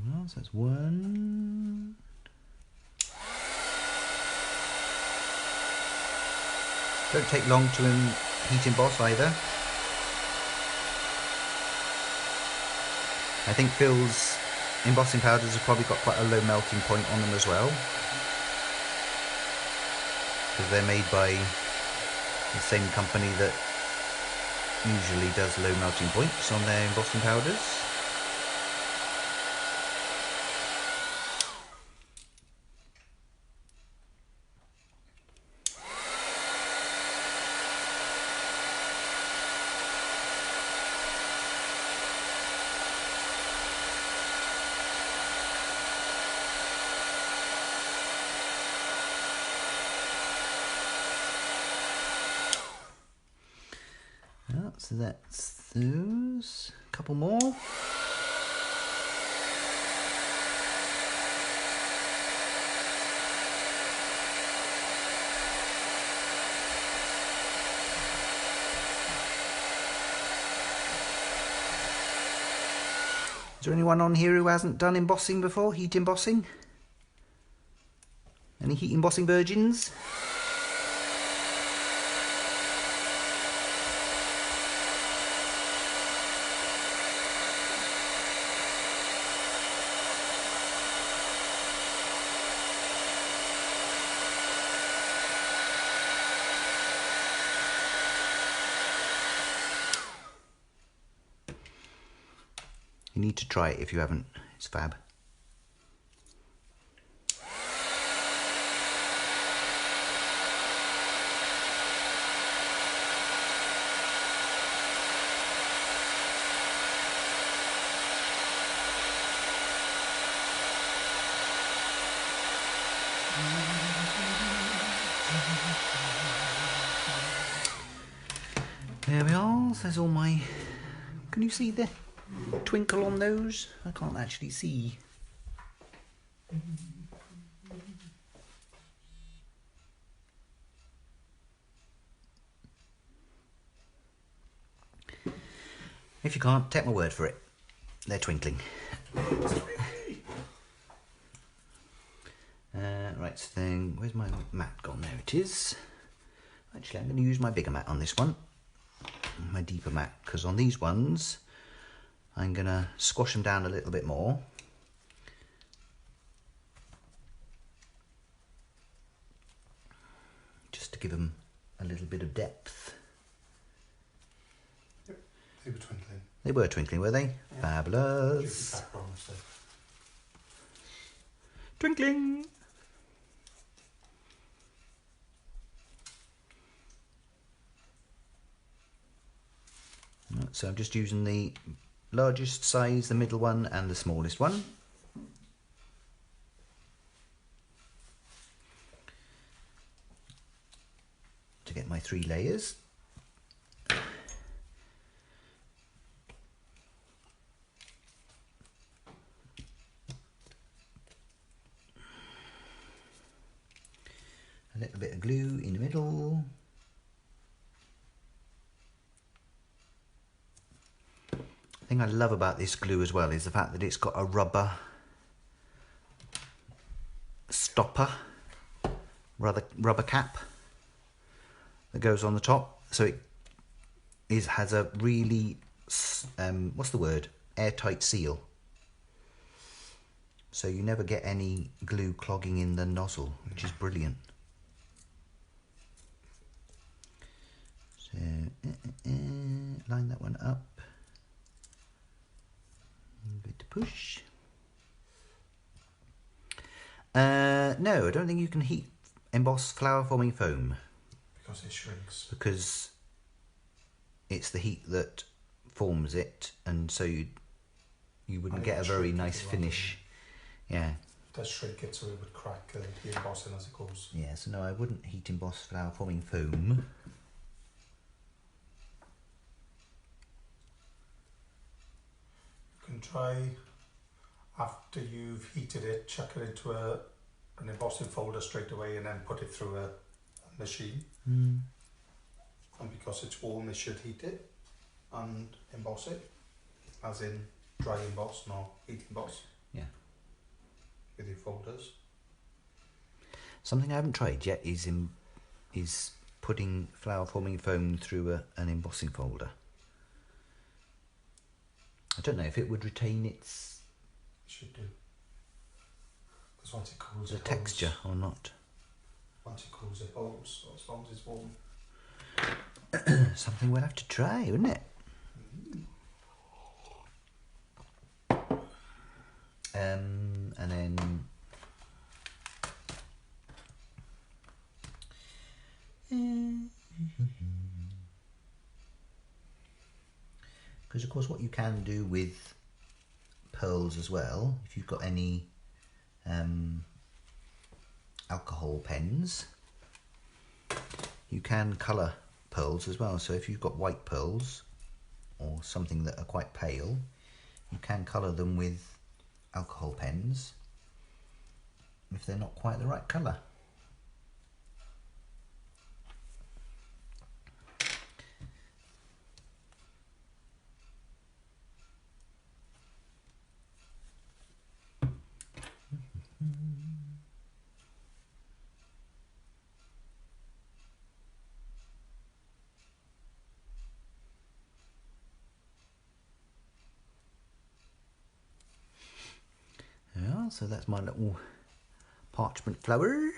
Well, so that's one. Don't take long to heat emboss either. I think Phil's embossing powders have probably got quite a low melting point on them as well, because they're made by the same company that usually does low melting points on their embossing powders. So that's those. A couple more. there anyone on here who hasn't done embossing before? Heat embossing? Any heat embossing virgins? You need to try it if you haven't. It's fab. There we are. There's all my... Can you see the twinkle on those? I can't actually see. If you can't, take my word for it. They're twinkling. Right, so then, where's my mat gone? There it is. Actually, I'm going to use my bigger mat on this one. My deeper mat, because on these ones, I'm going to squash them down a little bit more. Just to give them a little bit of depth. Yep, they were twinkling. They were twinkling, were they? Yeah. Fabulous. Twinkling. So I'm just using the largest size, the middle one, and the smallest one. To get my 3 layers. A little bit of glue in the middle. The thing I love about this glue as well is the fact that it's got a rubber stopper, rubber cap that goes on the top, so it has a really what's the word, airtight seal, so you never get any glue clogging in the nozzle, which is brilliant. So line that one up. Good to push. No, I don't think you can heat emboss flower forming foam. Because it shrinks. Because it's the heat that forms it, and so you wouldn't get a very nice finish. Yeah. It does shrink it so it would crack the embossing as it goes. Yeah, so no, I wouldn't heat emboss flower forming foam. You can try, after you've heated it, chuck it into an embossing folder straight away and then put it through a machine. Mm. And because it's warm, it should heat it and emboss it, as in dry emboss, not heat emboss. Yeah. With your folders. Something I haven't tried yet is putting flower forming foam through an embossing folder. I don't know if it would retain its... It should do. Because once it cools, the texture or not. Once it cools, it holds, so as long as it's warm. Something we'll have to try, wouldn't it? And then because of course what you can do with pearls as well, if you've got any alcohol pens, you can colour pearls as well. So if you've got white pearls or something that are quite pale, you can colour them with alcohol pens if they're not quite the right colour. So that's my little parchment flower.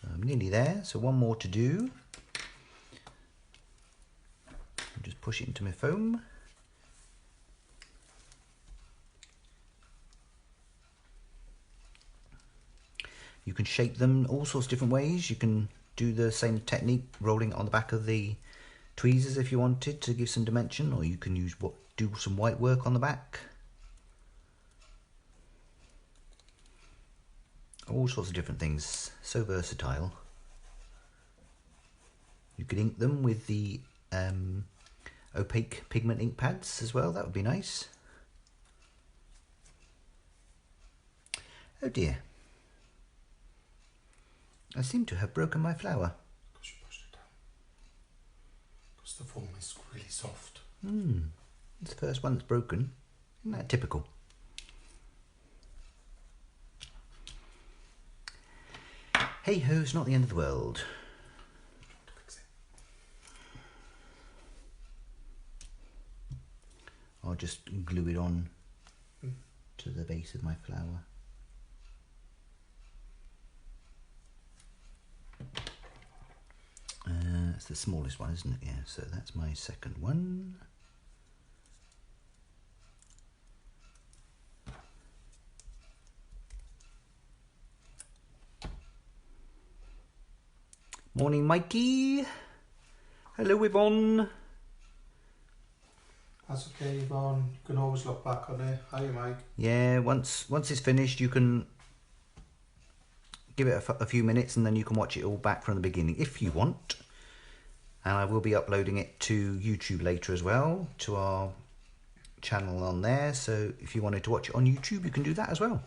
So I'm nearly there, so one more to do. I'll just push it into my foam. You can shape them all sorts of different ways. You can do the same technique, rolling it on the back of the tweezers if you wanted to give some dimension, or you can do some white work on the back. All sorts of different things, so versatile. You could ink them with the opaque pigment ink pads as well, that would be nice. Oh dear. I seem to have broken my flower. Because you pushed it down. Because the foam is really soft. It's the first one that's broken. Isn't that typical? Hey ho, it's not the end of the world. I'll just glue it on to the base of my flower. It's the smallest one, isn't it? Yeah, so that's my second one. Morning, Mikey. Hello, Yvonne. That's okay, Yvonne. You can always look back on it. Hi, Mike. Yeah, once it's finished, you can give it a few minutes and then you can watch it all back from the beginning if you want. And I will be uploading it to YouTube later as well, to our channel on there. So if you wanted to watch it on YouTube, you can do that as well.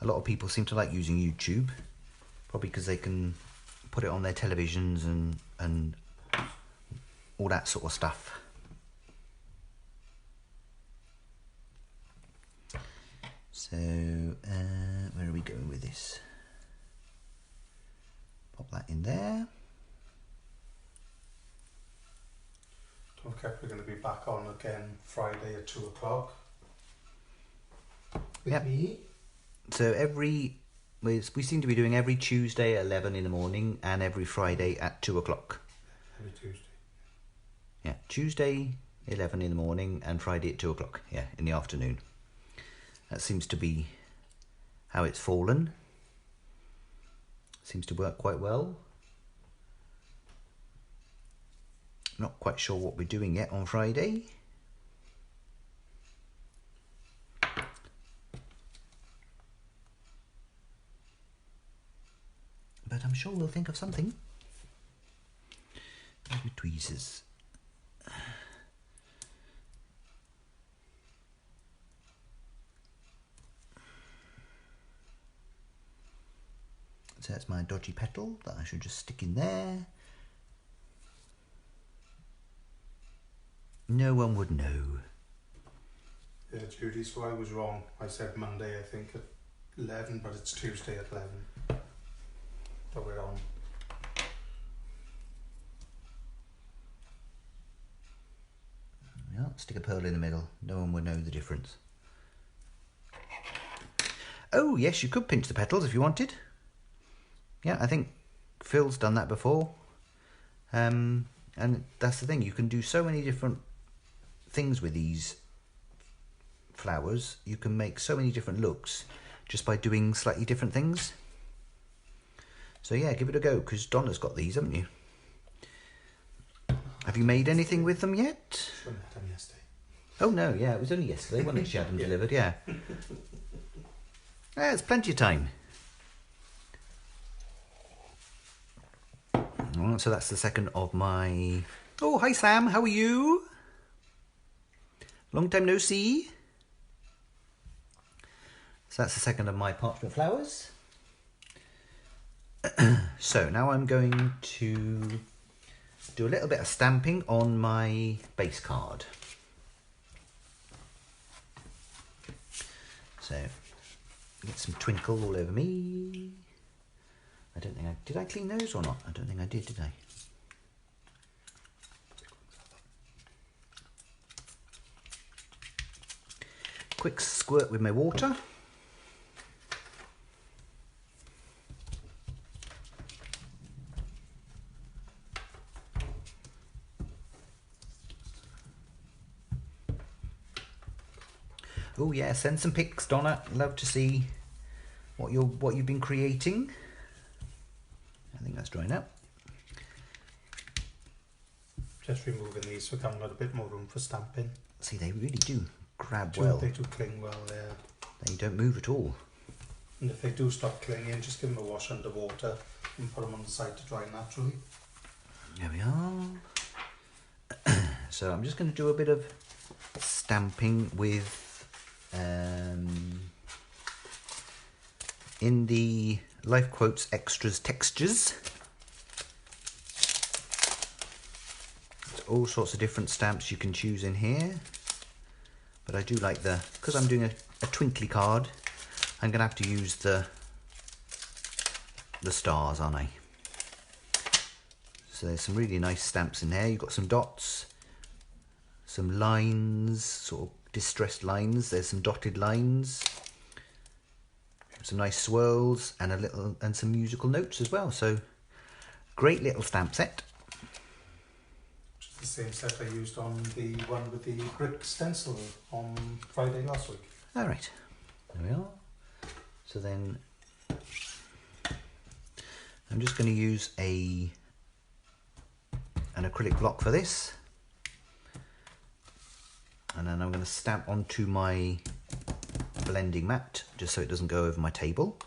A lot of people seem to like using YouTube, probably because they can put it on their televisions and all that sort of stuff. So where are we going with this? Pop that in there. Don't forget we're going to be back on again Friday at 2 o'clock. With me. So we seem to be doing every Tuesday at 11 in the morning and every Friday at 2 o'clock. Every Tuesday. Yeah, Tuesday 11 in the morning and Friday at 2 o'clock. Yeah, in the afternoon. That seems to be how it's fallen. Seems to work quite well. Not quite sure what we're doing yet on Friday. But I'm sure we'll think of something. Maybe tweezers. So that's my dodgy petal that I should just stick in there. No one would know. Yeah, Judy, so I was wrong. I said Monday, I think, at 11, but it's Tuesday at 11 that we're on. Yeah, stick a pearl in the middle. No one would know the difference. Oh, yes, you could pinch the petals if you wanted. Yeah, I think Phil's done that before. And that's the thing. You can do so many different things with these flowers. You can make so many different looks just by doing slightly different things. So yeah, give it a go, because Donna's got these, haven't you? Have you made anything with them yet? She had them yesterday. Oh no, yeah, it was only yesterday, wasn't it? She had them delivered, yeah. It's plenty of time. So that's the second of my... Oh, hi Sam, how are you? Long time no see. So that's the second of my parchment flowers. So now I'm going to do a little bit of stamping on my base card. So get some twinkle all over me. I don't think did I clean those or not? I don't think I did I? quick squirt with my water. Oh yeah, send some pics, Donna. Love to see what you've been creating. I think that's drying up. Just removing these so we can got a bit more room for stamping. See, they really do grab well. They do cling well there. They don't move at all. And if they do stop clinging, just give them a wash underwater and put them on the side to dry naturally. There we are. So I'm just going to do a bit of stamping with in the Life Quotes Extras Textures. There's all sorts of different stamps you can choose in here, but I do like because I'm doing a twinkly card, I'm going to have to use the stars, aren't I? So there's some really nice stamps in there. You've got some dots, some lines, sort of distressed lines. There's some dotted lines, some nice swirls, and some musical notes as well. So great little stamp set. Which is the same set I used on the one with the brick stencil on Friday last week. All right, there we are. So then I'm just going to use an acrylic block for this. And then I'm going to stamp onto my blending mat, just so it doesn't go over my table.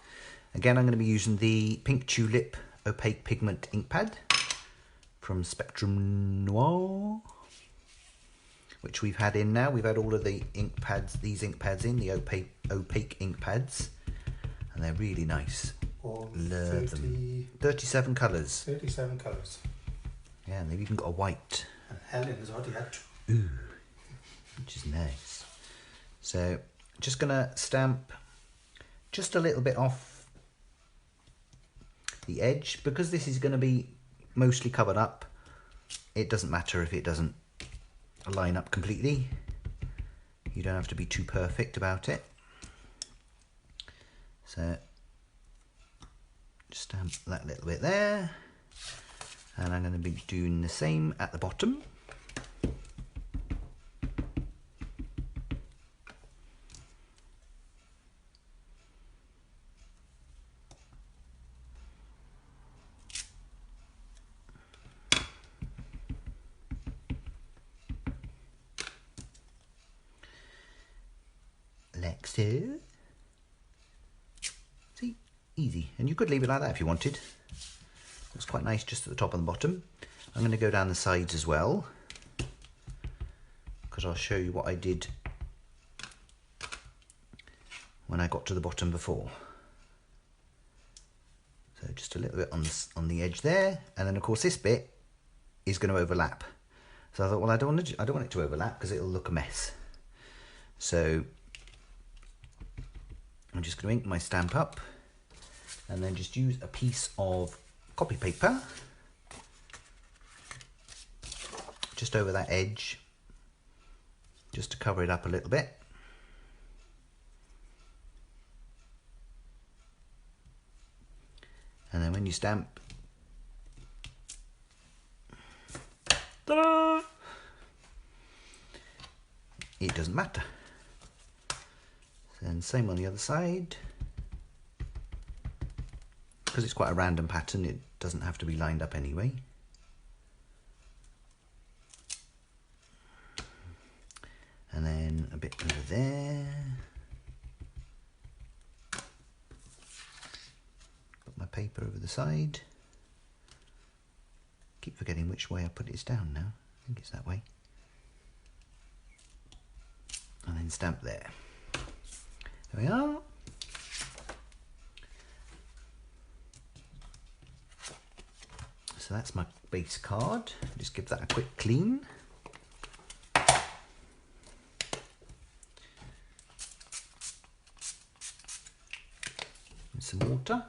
Again, I'm going to be using the Pink Tulip Opaque Pigment ink pad from Spectrum Noir, which we've had in now. We've had all of the ink pads, these ink pads in, the opaque ink pads, and they're really nice. Love them. 37 colours. 37 colours. Yeah, and they've even got a white. And Helen has already had 2. Ooh. Which is nice. So just gonna stamp just a little bit off the edge, because this is going to be mostly covered up. It doesn't matter if it doesn't line up completely. You don't have to be too perfect about it. So just stamp that little bit there, and I'm going to be doing the same at the bottom. Like so. See, easy. And you could leave it like that if you wanted. Looks quite nice just at the top and the bottom. I'm going to go down the sides as well, because I'll show you what I did when I got to the bottom before. So just a little bit on the edge there, and then of course this bit is going to overlap. So I thought, well, I don't want it to overlap because it'll look a mess. So I'm just going to ink my stamp up, and then just use a piece of copy paper just over that edge, just to cover it up a little bit. And then when you stamp, ta-da! It doesn't matter. And same on the other side. Because it's quite a random pattern, it doesn't have to be lined up anyway. And then a bit over there. Put my paper over the side. Keep forgetting which way I put it down now. I think it's that way. And then stamp there. There we are. So that's my base card. Just give that a quick clean. And some water.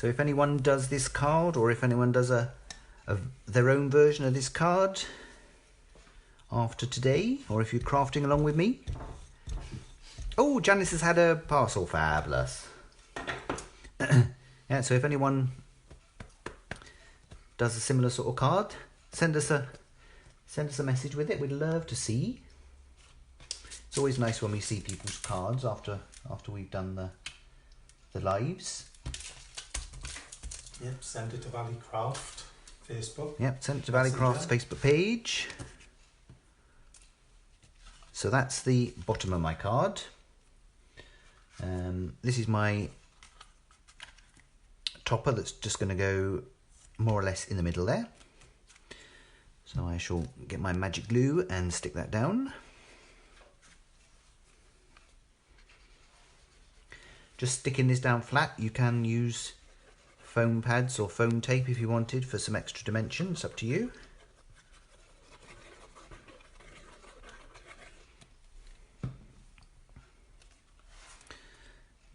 So if anyone does this card, or if anyone does their own version of this card after today, or if you're crafting along with me. Oh, Janice has had a parcel. Fabulous. Yeah, so if anyone does a similar sort of card, send us a message with it. We'd love to see. It's always nice when we see people's cards after we've done the lives. Yep, send it to Valley Craft Facebook. Yep, send it to Valley Craft's Facebook page. So that's the bottom of my card. This is my topper that's just going to go more or less in the middle there. So I shall get my magic glue and stick that down. Just sticking this down flat. You can use foam pads or foam tape if you wanted for some extra dimension. It's up to you.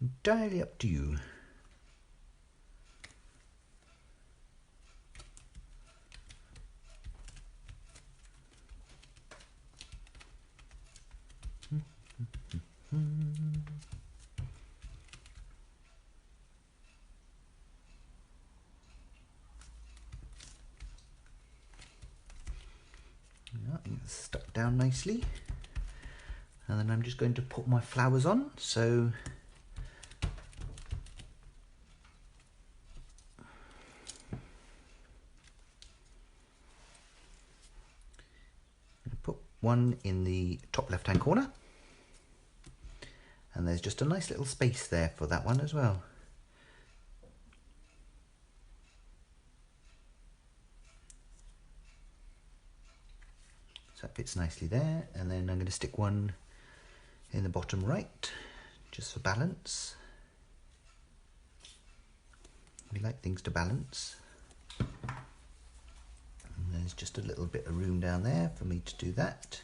Entirely up to you. It's stuck down nicely, and then I'm just going to put my flowers on. So put one in the top left hand corner, and there's just a nice little space there for that one as well. So that fits nicely there, and then I'm going to stick one in the bottom right, just for balance. We like things to balance. And there's just a little bit of room down there for me to do that.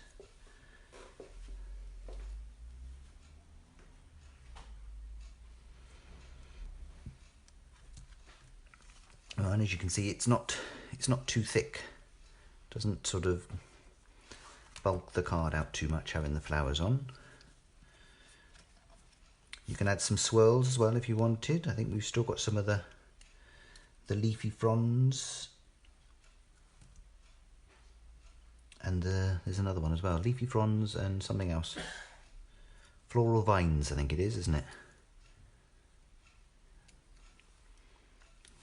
Well, and as you can see, it's not too thick. Doesn't sort of bulk the card out too much having the flowers on. You can add some swirls as well if you wanted. I think we've still got some of the leafy fronds, and there's another one as well, leafy fronds and something else, floral vines I think it is, isn't it?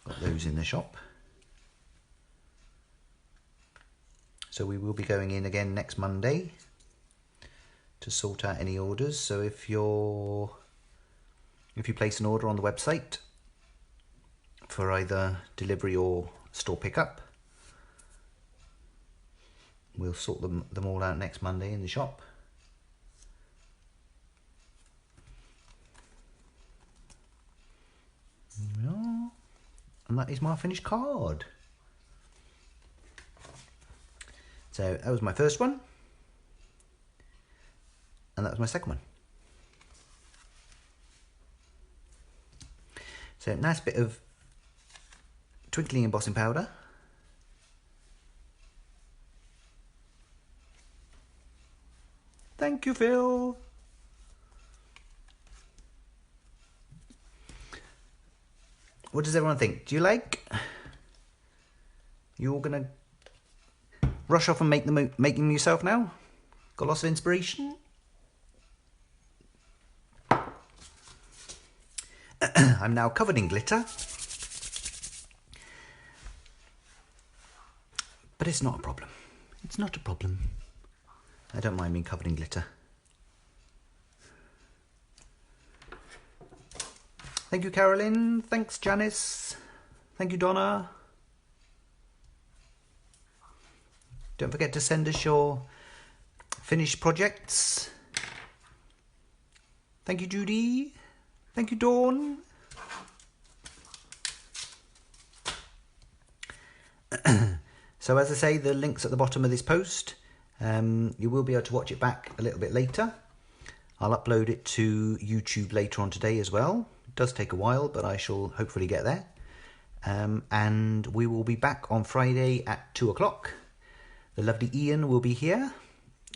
Got those in the shop. So we will be going in again next Monday to sort out any orders. So if you place an order on the website for either delivery or store pickup, we'll sort them all out next Monday in the shop. Yeah. And that is my finished card. So that was my first one, and that was my second one. So nice bit of twinkling embossing powder. Thank you, Phil. What does everyone think? Do you like? You all gonna rush off and make them yourself now? Got lots of inspiration? I'm now covered in glitter. But it's not a problem. It's not a problem. I don't mind being covered in glitter. Thank you, Carolyn. Thanks, Janice. Thank you, Donna. Don't forget to send us your finished projects. Thank you, Judy. Thank you, Dawn. So as I say, the link's at the bottom of this post. You will be able to watch it back a little bit later. I'll upload it to YouTube later on today as well. It does take a while, but I shall hopefully get there. And we will be back on Friday at 2 o'clock. The lovely Ian will be here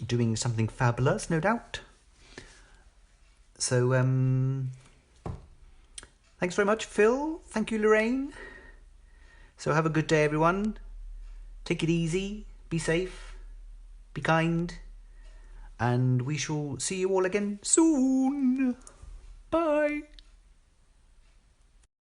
doing something fabulous, no doubt. So, thanks very much, Phil. Thank you, Lorraine. So have a good day, everyone. Take it easy, be safe, be kind, and we shall see you all again soon. Bye.